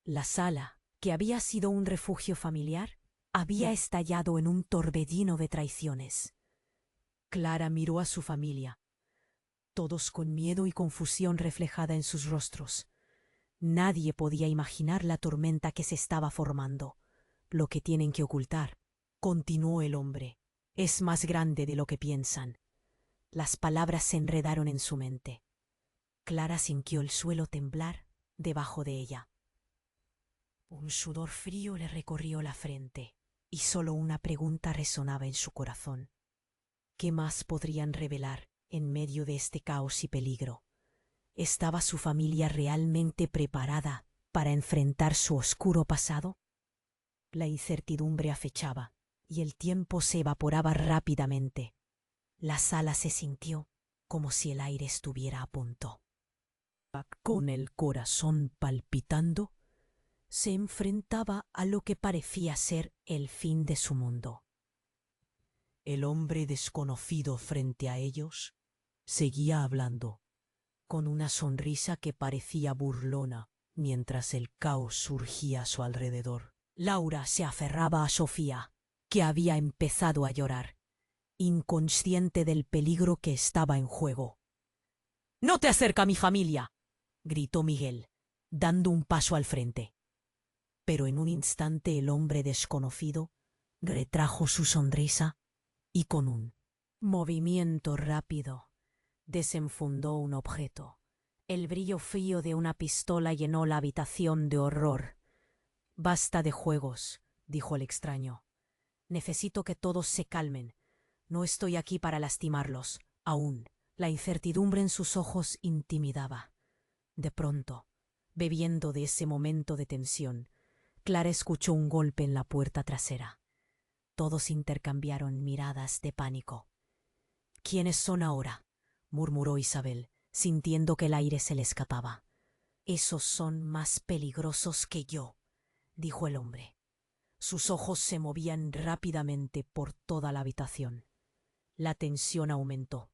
La sala, que había sido un refugio familiar, había estallado en un torbellino de traiciones. Clara miró a su familia, todos con miedo y confusión reflejada en sus rostros. Nadie podía imaginar la tormenta que se estaba formando. Lo que tienen que ocultar, continuó el hombre, es más grande de lo que piensan. Las palabras se enredaron en su mente. Clara sintió el suelo temblar debajo de ella. Un sudor frío le recorrió la frente y solo una pregunta resonaba en su corazón. ¿Qué más podrían revelar en medio de este caos y peligro? ¿Estaba su familia realmente preparada para enfrentar su oscuro pasado? La incertidumbre acechaba y el tiempo se evaporaba rápidamente. La sala se sintió como si el aire estuviera a punto. Con el corazón palpitando, se enfrentaba a lo que parecía ser el fin de su mundo. El hombre desconocido frente a ellos seguía hablando, con una sonrisa que parecía burlona, mientras el caos surgía a su alrededor. Laura se aferraba a Sofía, que había empezado a llorar, inconsciente del peligro que estaba en juego. «¡No te acerca a mi familia!», gritó Miguel, dando un paso al frente. Pero en un instante el hombre desconocido retrajo su sonrisa y con un movimiento rápido desenfundó un objeto. El brillo frío de una pistola llenó la habitación de horror. «Basta de juegos», dijo el extraño. «Necesito que todos se calmen. No estoy aquí para lastimarlos, aún». La incertidumbre en sus ojos intimidaba. De pronto, bebiendo de ese momento de tensión, Clara escuchó un golpe en la puerta trasera. Todos intercambiaron miradas de pánico. «¿Quiénes son ahora?», murmuró Isabel, sintiendo que el aire se le escapaba. «Esos son más peligrosos que yo», dijo el hombre. Sus ojos se movían rápidamente por toda la habitación. La tensión aumentó.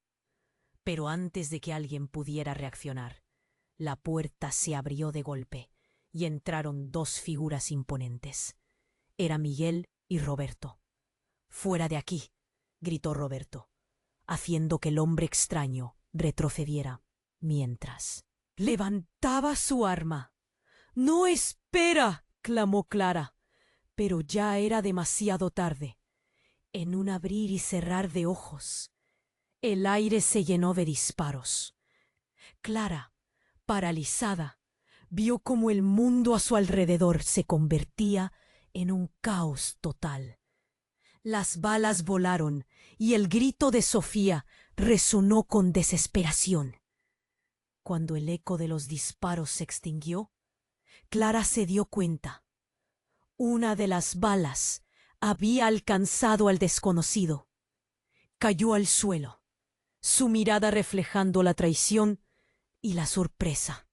Pero antes de que alguien pudiera reaccionar, la puerta se abrió de golpe y entraron dos figuras imponentes. Era Miguel y Roberto. «¡Fuera de aquí!», gritó Roberto, haciendo que el hombre extraño retrocediera, mientras levantaba su arma. «¡No, espera!», clamó Clara, pero ya era demasiado tarde. En un abrir y cerrar de ojos, El aire se llenó de disparos. Clara, paralizada, vio cómo el mundo a su alrededor se convertía en un caos total. Las balas volaron y el grito de Sofía resonó con desesperación. Cuando el eco de los disparos se extinguió, Clara se dio cuenta. Una de las balas había alcanzado al desconocido. Cayó al suelo, su mirada reflejando la traición y la sorpresa.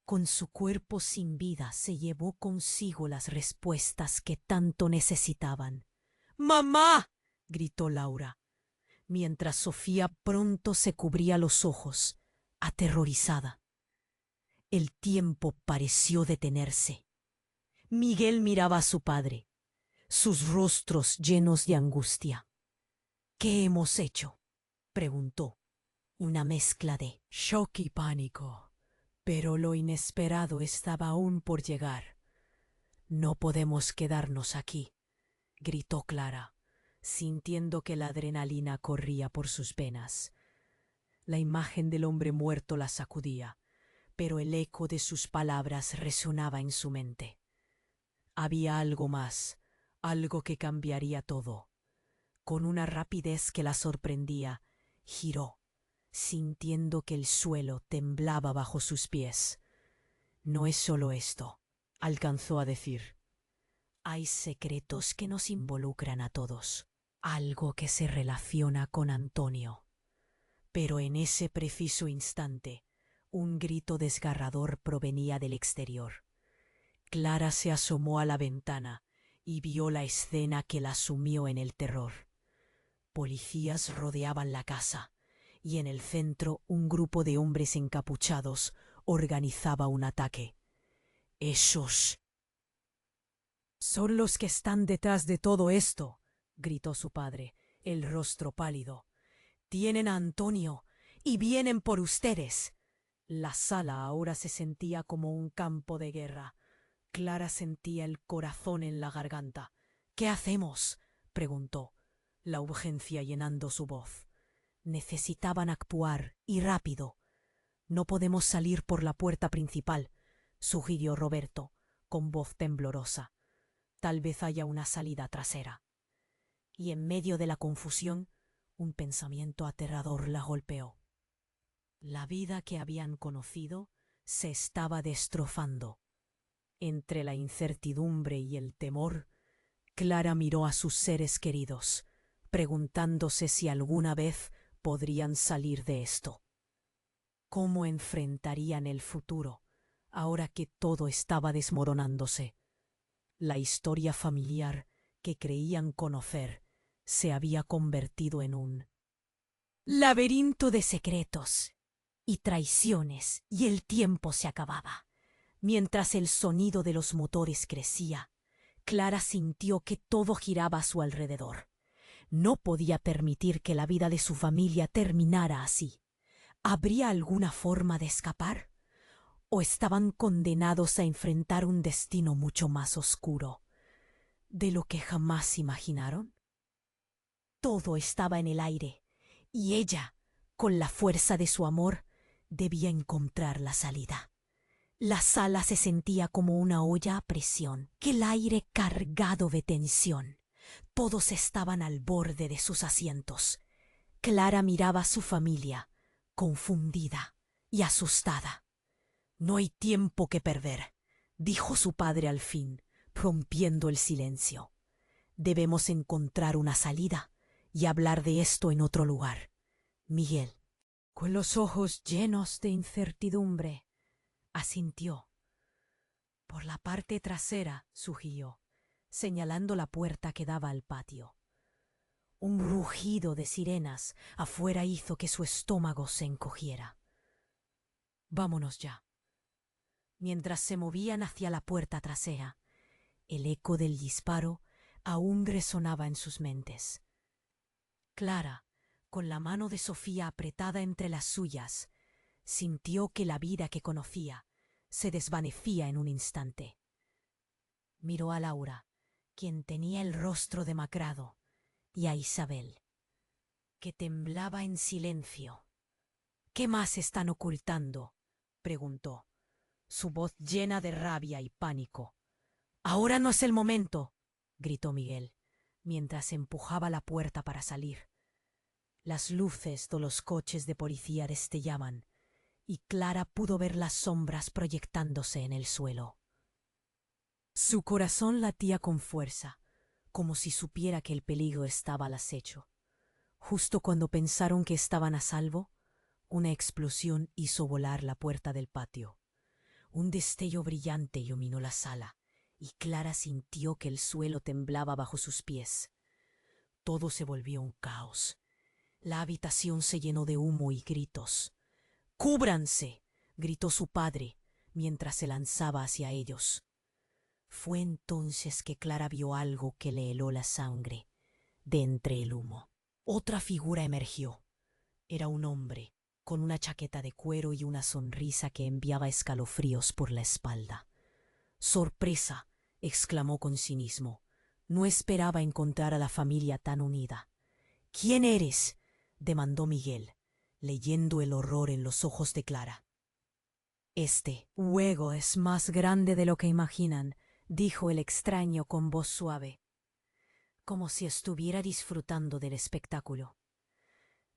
Con su cuerpo sin vida se llevó consigo las respuestas que tanto necesitaban. ¡Mamá!, gritó Laura, mientras Sofía pronto se cubría los ojos, aterrorizada. El tiempo pareció detenerse. Miguel miraba a su padre, sus rostros llenos de angustia. ¿Qué hemos hecho?, preguntó. Una mezcla de shock y pánico, pero lo inesperado estaba aún por llegar. No podemos quedarnos aquí, gritó Clara, sintiendo que la adrenalina corría por sus venas. La imagen del hombre muerto la sacudía, pero el eco de sus palabras resonaba en su mente. Había algo más, algo que cambiaría todo. Con una rapidez que la sorprendía, giró, sintiendo que el suelo temblaba bajo sus pies. No es solo esto, alcanzó a decir. Hay secretos que nos involucran a todos, algo que se relaciona con Antonio. Pero en ese preciso instante, un grito desgarrador provenía del exterior. Clara se asomó a la ventana y vio la escena que la sumió en el terror. Policías rodeaban la casa, y en el centro un grupo de hombres encapuchados organizaba un ataque. «¡Esos son los que están detrás de todo esto!», gritó su padre, el rostro pálido. «Tienen a Antonio y vienen por ustedes». La sala ahora se sentía como un campo de guerra. Clara sentía el corazón en la garganta. «¿Qué hacemos?», preguntó, la urgencia llenando su voz. Necesitaban actuar, y rápido. «No podemos salir por la puerta principal», sugirió Roberto, con voz temblorosa. «Tal vez haya una salida trasera». Y en medio de la confusión, un pensamiento aterrador la golpeó. La vida que habían conocido se estaba destrozando. Entre la incertidumbre y el temor, Clara miró a sus seres queridos, preguntándose si alguna vez podrían salir de esto. ¿Cómo enfrentarían el futuro, ahora que todo estaba desmoronándose? La historia familiar que creían conocer se había convertido en un laberinto de secretos y traiciones, y el tiempo se acababa. Mientras el sonido de los motores crecía, Clara sintió que todo giraba a su alrededor. No podía permitir que la vida de su familia terminara así. ¿Habría alguna forma de escapar? ¿O estaban condenados a enfrentar un destino mucho más oscuro, de lo que jamás imaginaron? Todo estaba en el aire, y ella, con la fuerza de su amor, debía encontrar la salida. La sala se sentía como una olla a presión, el aire cargado de tensión. Todos estaban al borde de sus asientos. Clara miraba a su familia, confundida y asustada. «No hay tiempo que perder», dijo su padre al fin, rompiendo el silencio. «Debemos encontrar una salida y hablar de esto en otro lugar». Miguel, con los ojos llenos de incertidumbre, asintió. «Por la parte trasera», sugirió, señalando la puerta que daba al patio. Un rugido de sirenas afuera hizo que su estómago se encogiera. «Vámonos ya». Mientras se movían hacia la puerta trasera, el eco del disparo aún resonaba en sus mentes. Clara, con la mano de Sofía apretada entre las suyas, sintió que la vida que conocía se desvanecía en un instante. Miró a Laura, quien tenía el rostro demacrado, y a Isabel, que temblaba en silencio. ¿Qué más están ocultando?, preguntó, su voz llena de rabia y pánico. «Ahora no es el momento», gritó Miguel, mientras empujaba la puerta para salir. Las luces de los coches de policía destellaban, y Clara pudo ver las sombras proyectándose en el suelo. Su corazón latía con fuerza, como si supiera que el peligro estaba al acecho. Justo cuando pensaron que estaban a salvo, una explosión hizo volar la puerta del patio. Un destello brillante iluminó la sala, y Clara sintió que el suelo temblaba bajo sus pies. Todo se volvió un caos. La habitación se llenó de humo y gritos. «¡Cúbranse!», gritó su padre, mientras se lanzaba hacia ellos. Fue entonces que Clara vio algo que le heló la sangre. De entre el humo, otra figura emergió. Era un hombre, con una chaqueta de cuero y una sonrisa que enviaba escalofríos por la espalda. «¡Sorpresa!», exclamó con cinismo. No esperaba encontrar a la familia tan unida. «¿Quién eres?», demandó Miguel, leyendo el horror en los ojos de Clara. «Este juego es más grande de lo que imaginan», dijo el extraño con voz suave, como si estuviera disfrutando del espectáculo.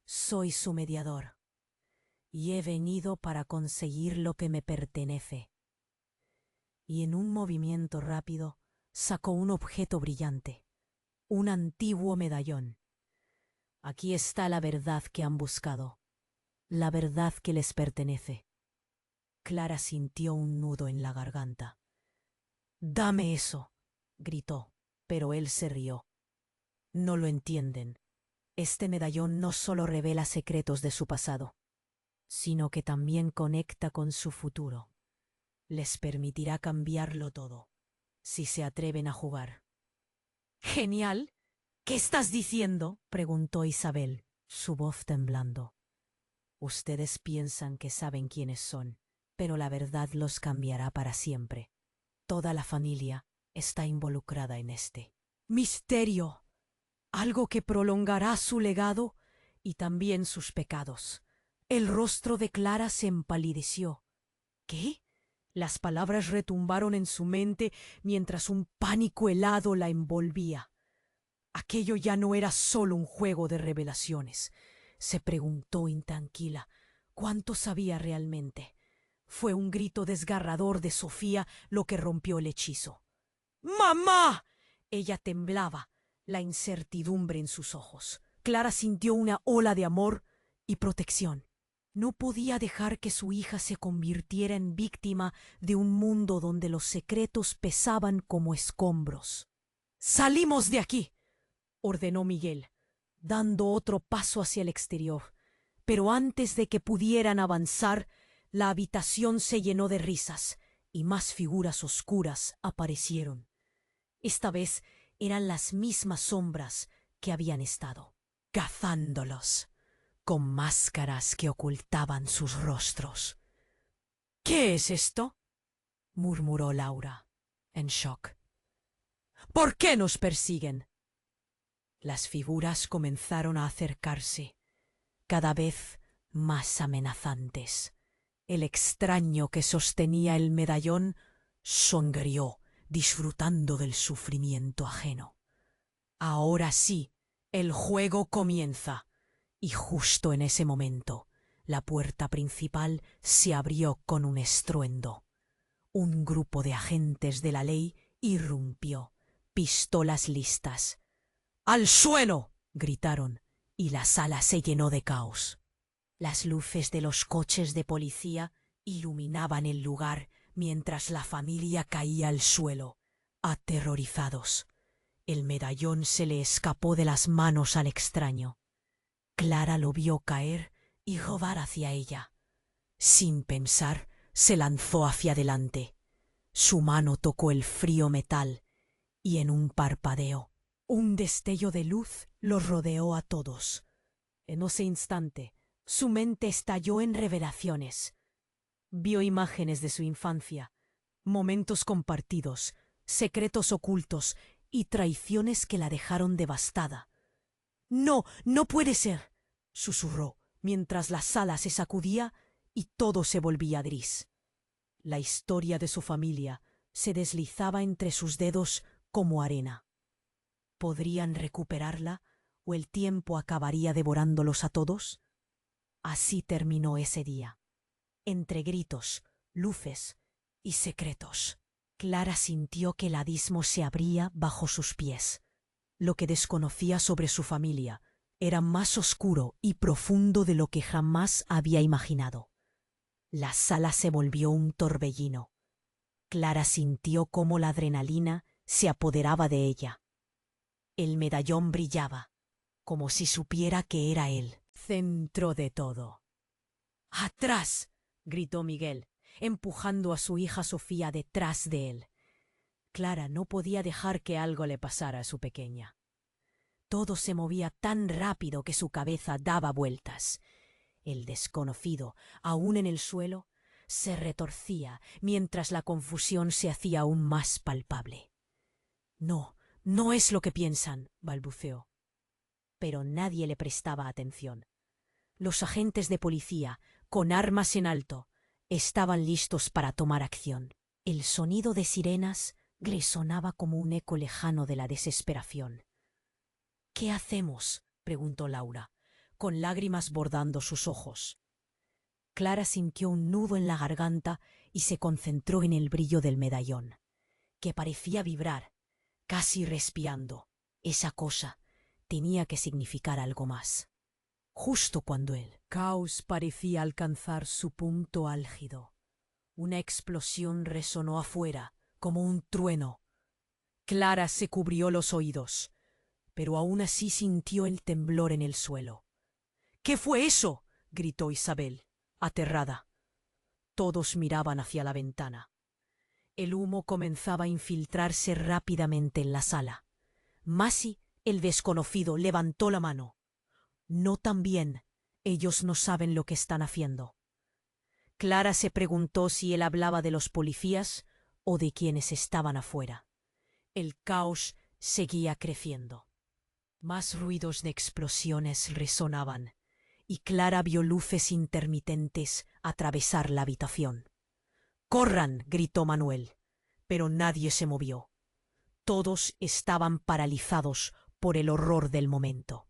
«Soy su mediador, y he venido para conseguir lo que me pertenece». Y en un movimiento rápido sacó un objeto brillante, un antiguo medallón. «Aquí está la verdad que han buscado, la verdad que les pertenece». Clara sintió un nudo en la garganta. «¡Dame eso!», gritó, pero él se rió. «No lo entienden. Este medallón no solo revela secretos de su pasado, sino que también conecta con su futuro. Les permitirá cambiarlo todo, si se atreven a jugar». «¡Genial! ¿Qué estás diciendo?», preguntó Isabel, su voz temblando. «Ustedes piensan que saben quiénes son, pero la verdad los cambiará para siempre. Toda la familia está involucrada en este misterio, algo que prolongará su legado y también sus pecados». El rostro de Clara se empalideció. «¿Qué?». Las palabras retumbaron en su mente mientras un pánico helado la envolvía. Aquello ya no era solo un juego de revelaciones. Se preguntó intranquila cuánto sabía realmente. Fue un grito desgarrador de Sofía lo que rompió el hechizo. «¡Mamá!». Ella temblaba, la incertidumbre en sus ojos. Clara sintió una ola de amor y protección. No podía dejar que su hija se convirtiera en víctima de un mundo donde los secretos pesaban como escombros. «¡Salimos de aquí!», ordenó Miguel, dando otro paso hacia el exterior. Pero antes de que pudieran avanzar, la habitación se llenó de risas y más figuras oscuras aparecieron. Esta vez eran las mismas sombras que habían estado cazándolos, con máscaras que ocultaban sus rostros. «¿Qué es esto?», murmuró Laura, en shock. «¿Por qué nos persiguen?». Las figuras comenzaron a acercarse, cada vez más amenazantes. El extraño que sostenía el medallón sonrió, disfrutando del sufrimiento ajeno. «Ahora sí, el juego comienza». Y justo en ese momento, la puerta principal se abrió con un estruendo. Un grupo de agentes de la ley irrumpió, pistolas listas. «¡Al suelo!», gritaron, y la sala se llenó de caos. Las luces de los coches de policía iluminaban el lugar mientras la familia caía al suelo, aterrorizados. El medallón se le escapó de las manos al extraño. Clara lo vio caer y rodar hacia ella. Sin pensar, se lanzó hacia adelante. Su mano tocó el frío metal y en un parpadeo, un destello de luz los rodeó a todos. En ese instante, su mente estalló en revelaciones. Vio imágenes de su infancia, momentos compartidos, secretos ocultos y traiciones que la dejaron devastada. «No, no puede ser», susurró, mientras la sala se sacudía y todo se volvía gris. La historia de su familia se deslizaba entre sus dedos como arena. ¿Podrían recuperarla o el tiempo acabaría devorándolos a todos? Así terminó ese día. Entre gritos, luces y secretos, Clara sintió que el abismo se abría bajo sus pies. Lo que desconocía sobre su familia era más oscuro y profundo de lo que jamás había imaginado. La sala se volvió un torbellino. Clara sintió cómo la adrenalina se apoderaba de ella. El medallón brillaba, como si supiera que era el centro de todo. ¡Atrás! Gritó Miguel, empujando a su hija Sofía detrás de él. Clara no podía dejar que algo le pasara a su pequeña. Todo se movía tan rápido que su cabeza daba vueltas. El desconocido, aún en el suelo, se retorcía mientras la confusión se hacía aún más palpable. No, no es lo que piensan, balbuceó. Pero nadie le prestaba atención. Los agentes de policía, con armas en alto, estaban listos para tomar acción. El sonido de sirenas le sonaba como un eco lejano de la desesperación. ¿Qué hacemos?, preguntó Laura, con lágrimas bordando sus ojos. Clara sintió un nudo en la garganta y se concentró en el brillo del medallón, que parecía vibrar, casi respirando. Esa cosa tenía que significar algo más. Justo cuando el caos parecía alcanzar su punto álgido, una explosión resonó afuera, como un trueno. Clara se cubrió los oídos, pero aún así sintió el temblor en el suelo. —¿Qué fue eso? —gritó Isabel, aterrada. Todos miraban hacia la ventana. El humo comenzaba a infiltrarse rápidamente en la sala. Masi, el desconocido, levantó la mano. —No tan bien. Ellos no saben lo que están haciendo. Clara se preguntó si él hablaba de los policías o de quienes estaban afuera. El caos seguía creciendo. Más ruidos de explosiones resonaban, y Clara vio luces intermitentes atravesar la habitación. —¡Corran! —gritó Manuel, pero nadie se movió. Todos estaban paralizados por el horror del momento.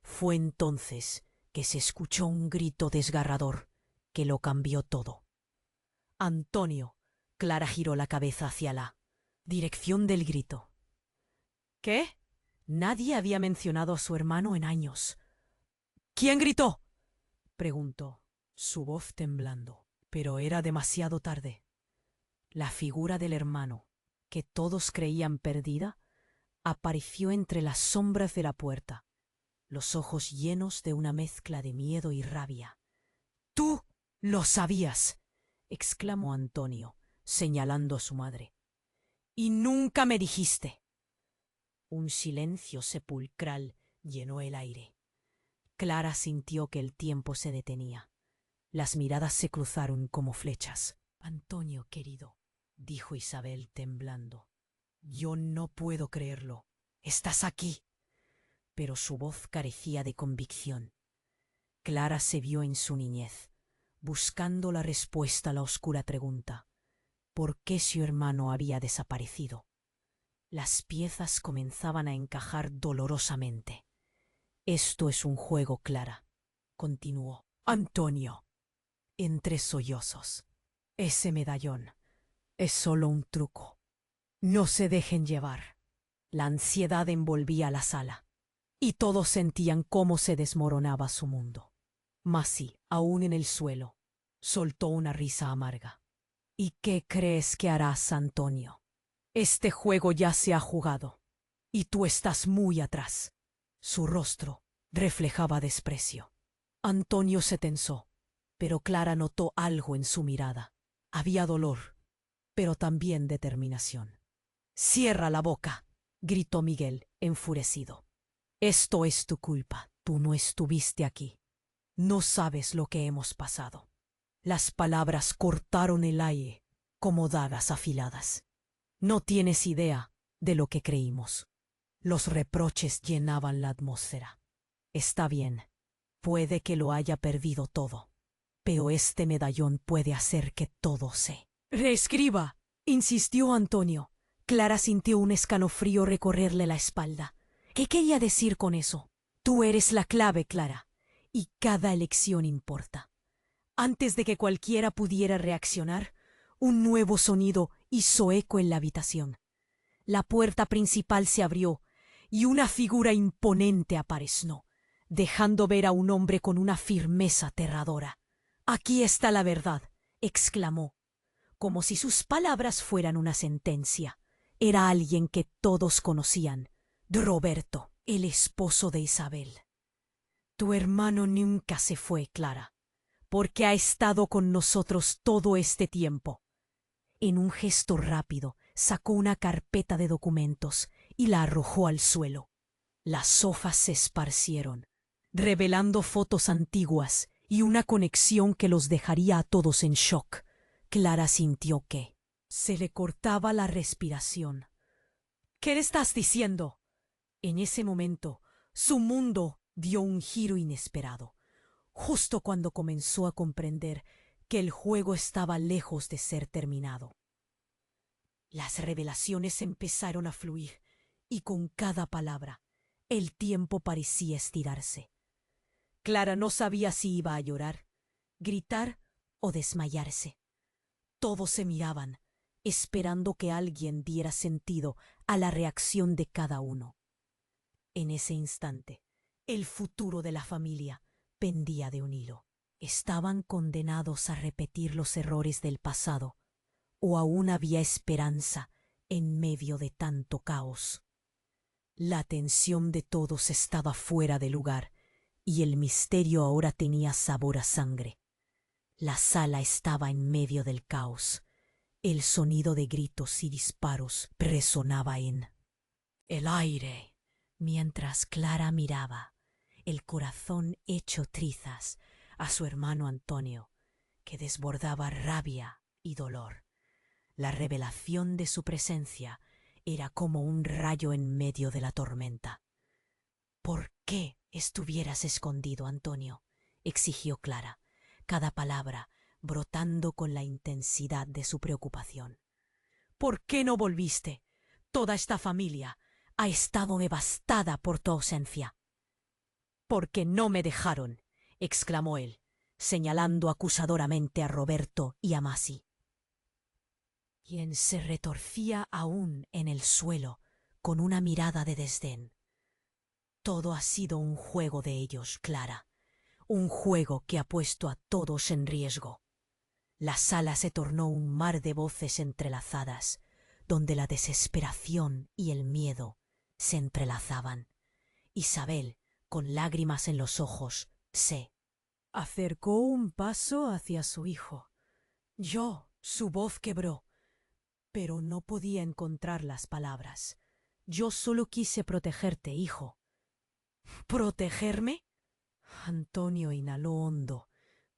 Fue entonces que se escuchó un grito desgarrador que lo cambió todo. —¡Antonio! Clara giró la cabeza hacia la dirección del grito. ¿Qué? Nadie había mencionado a su hermano en años. —¿Quién gritó? —preguntó, su voz temblando. Pero era demasiado tarde. La figura del hermano, que todos creían perdida, apareció entre las sombras de la puerta, los ojos llenos de una mezcla de miedo y rabia. —¡Tú lo sabías! —exclamó Antonio, señalando a su madre—. —Y nunca me dijiste. Un silencio sepulcral llenó el aire. Clara sintió que el tiempo se detenía. Las miradas se cruzaron como flechas. —Antonio, querido —dijo Isabel temblando—, yo no puedo creerlo. Estás aquí. Pero su voz carecía de convicción. Clara se vio en su niñez, buscando la respuesta a la oscura pregunta: ¿por qué su hermano había desaparecido? Las piezas comenzaban a encajar dolorosamente. —Esto es un juego, Clara —continuó Antonio, entre sollozos—. Ese medallón es solo un truco. No se dejen llevar. La ansiedad envolvía la sala, y todos sentían cómo se desmoronaba su mundo. Masi, aún en el suelo, soltó una risa amarga. —¿Y qué crees que harás, Antonio? Este juego ya se ha jugado, y tú estás muy atrás. Su rostro reflejaba desprecio. Antonio se tensó, pero Clara notó algo en su mirada. Había dolor, pero también determinación. —¡Cierra la boca! —gritó Miguel, enfurecido. Esto es tu culpa. Tú no estuviste aquí. No sabes lo que hemos pasado. Las palabras cortaron el aire como dagas afiladas. No tienes idea de lo que creímos. Los reproches llenaban la atmósfera. Está bien. Puede que lo haya perdido todo, pero este medallón puede hacer que todo se reescriba, insistió Antonio. Clara sintió un escalofrío recorrerle la espalda. ¿Qué quería decir con eso? Tú eres la clave, Clara, y cada elección importa. Antes de que cualquiera pudiera reaccionar, un nuevo sonido hizo eco en la habitación. La puerta principal se abrió y una figura imponente apareció, dejando ver a un hombre con una firmeza aterradora. «Aquí está la verdad», exclamó, como si sus palabras fueran una sentencia. Era alguien que todos conocían, Roberto, el esposo de Isabel. «Tu hermano nunca se fue, Clara, porque ha estado con nosotros todo este tiempo». En un gesto rápido, sacó una carpeta de documentos y la arrojó al suelo. Las hojas se esparcieron, revelando fotos antiguas y una conexión que los dejaría a todos en shock. Clara sintió que se le cortaba la respiración. «¿Qué le estás diciendo?» En ese momento, su mundo dio un giro inesperado, justo cuando comenzó a comprender que el juego estaba lejos de ser terminado. Las revelaciones empezaron a fluir, y con cada palabra, el tiempo parecía estirarse. Clara no sabía si iba a llorar, gritar o desmayarse. Todos se miraban, esperando que alguien diera sentido a la reacción de cada uno. En ese instante, el futuro de la familia pendía de un hilo. Estaban condenados a repetir los errores del pasado, o aún había esperanza en medio de tanto caos. La atención de todos estaba fuera de lugar, y el misterio ahora tenía sabor a sangre. La sala estaba en medio del caos. El sonido de gritos y disparos resonaba en el aire, mientras Clara miraba, el corazón hecho trizas, a su hermano Antonio, que desbordaba rabia y dolor. La revelación de su presencia era como un rayo en medio de la tormenta. «¿Por qué estuvieras escondido, Antonio?», exigió Clara, cada palabra brotando con la intensidad de su preocupación. «¿Por qué no volviste? Toda esta familia ha estado devastada por tu ausencia». «Porque no me dejaron», exclamó él, señalando acusadoramente a Roberto y a Masi, quien se retorcía aún en el suelo con una mirada de desdén. «Todo ha sido un juego de ellos, Clara, un juego que ha puesto a todos en riesgo». La sala se tornó un mar de voces entrelazadas, donde la desesperación y el miedo se entrelazaban. Isabel, con lágrimas en los ojos, se acercó un paso hacia su hijo. Su voz quebró, pero no podía encontrar las palabras. «Yo solo quise protegerte, hijo». «¿Protegerme?». Antonio inhaló hondo,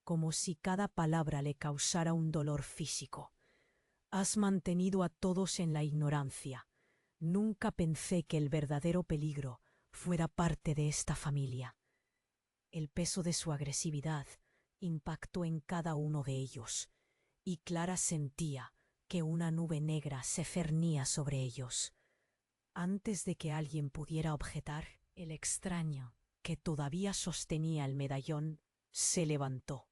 como si cada palabra le causara un dolor físico. «Has mantenido a todos en la ignorancia. Nunca pensé que el verdadero peligro fuera parte de esta familia». El peso de su agresividad impactó en cada uno de ellos, y Clara sentía que una nube negra se cernía sobre ellos. Antes de que alguien pudiera objetar, el extraño, que todavía sostenía el medallón, se levantó.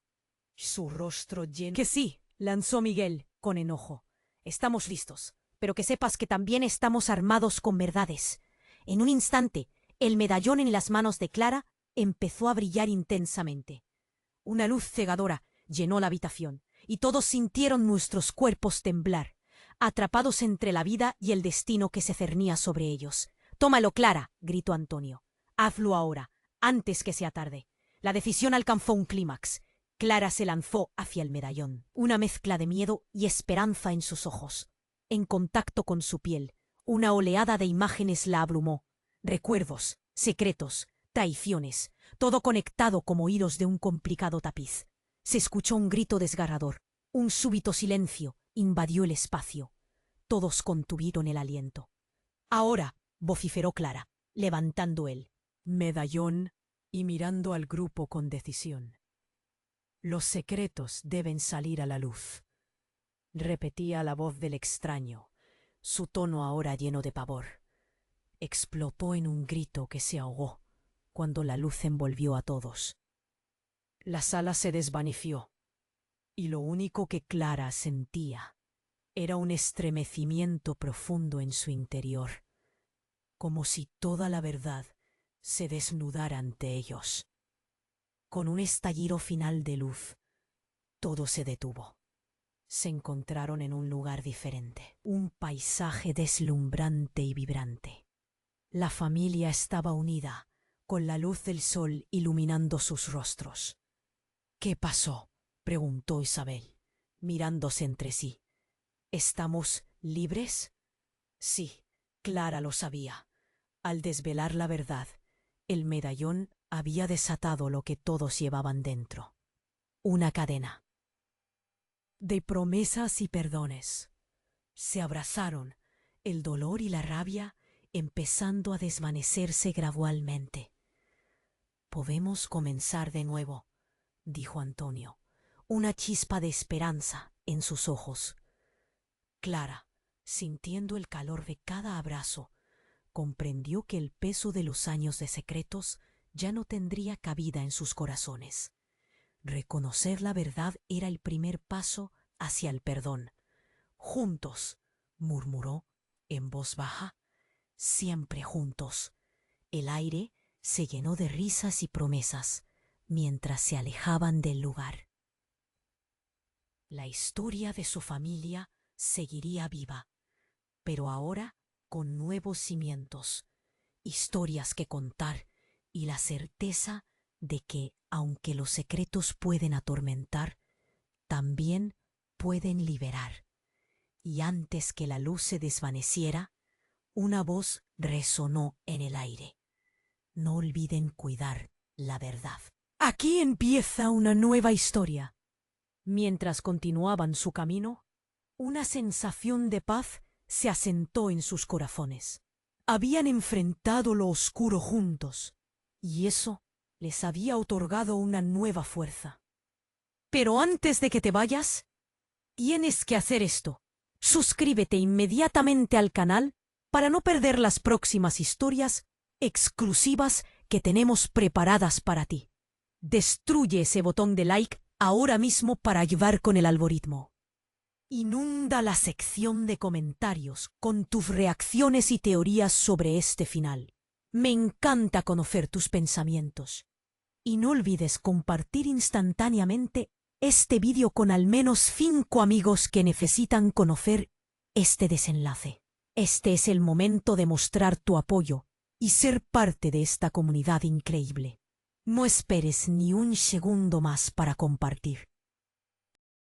Su rostro lleno... «Que sí», lanzó Miguel, con enojo. «Estamos listos, pero que sepas que también estamos armados con verdades». En un instante, el medallón en las manos de Clara empezó a brillar intensamente. Una luz cegadora llenó la habitación, y todos sintieron nuestros cuerpos temblar, atrapados entre la vida y el destino que se cernía sobre ellos. «Tómalo, Clara», gritó Antonio. «Hazlo ahora, antes que sea tarde». La decisión alcanzó un clímax. Clara se lanzó hacia el medallón, una mezcla de miedo y esperanza en sus ojos. En contacto con su piel, una oleada de imágenes la abrumó. Recuerdos, secretos, traiciones, todo conectado como hilos de un complicado tapiz. Se escuchó un grito desgarrador. Un súbito silencio invadió el espacio. Todos contuvieron el aliento. «Ahora», vociferó Clara, levantando el medallón y mirando al grupo con decisión. Los secretos deben salir a la luz, repetía la voz del extraño, su tono ahora lleno de pavor. Explotó en un grito que se ahogó cuando la luz envolvió a todos. La sala se desvaneció, y lo único que Clara sentía era un estremecimiento profundo en su interior, como si toda la verdad se desnudara ante ellos. Con un estallido final de luz, todo se detuvo. Se encontraron en un lugar diferente, un paisaje deslumbrante y vibrante. La familia estaba unida, con la luz del sol iluminando sus rostros. —¿Qué pasó? —preguntó Isabel, mirándose entre sí. —¿Estamos libres? Sí, Clara lo sabía. Al desvelar la verdad, el medallón había desatado lo que todos llevaban dentro. Una cadena de promesas y perdones. Se abrazaron, el dolor y la rabia empezando a desvanecerse gradualmente. —Podemos comenzar de nuevo —dijo Antonio, una chispa de esperanza en sus ojos. Clara, sintiendo el calor de cada abrazo, comprendió que el peso de los años de secretos ya no tendría cabida en sus corazones. Reconocer la verdad era el primer paso hacia el perdón. —Juntos —murmuró en voz baja—, siempre juntos. El aire se llenó de risas y promesas mientras se alejaban del lugar. La historia de su familia seguiría viva, pero ahora con nuevos cimientos, historias que contar y la certeza de que, aunque los secretos pueden atormentar, también pueden liberar. Y antes que la luz se desvaneciera, una voz resonó en el aire: no olviden cuidar la verdad. Aquí empieza una nueva historia. Mientras continuaban su camino, una sensación de paz se asentó en sus corazones. Habían enfrentado lo oscuro juntos, y eso les había otorgado una nueva fuerza. Pero antes de que te vayas, tienes que hacer esto. Suscríbete inmediatamente al canal para no perder las próximas historias exclusivas que tenemos preparadas para ti. Destruye ese botón de like ahora mismo para ayudar con el algoritmo. Inunda la sección de comentarios con tus reacciones y teorías sobre este final. Me encanta conocer tus pensamientos. Y no olvides compartir instantáneamente este vídeo con al menos 5 amigos que necesitan conocer este desenlace. Este es el momento de mostrar tu apoyo y ser parte de esta comunidad increíble. No esperes ni un segundo más para compartir.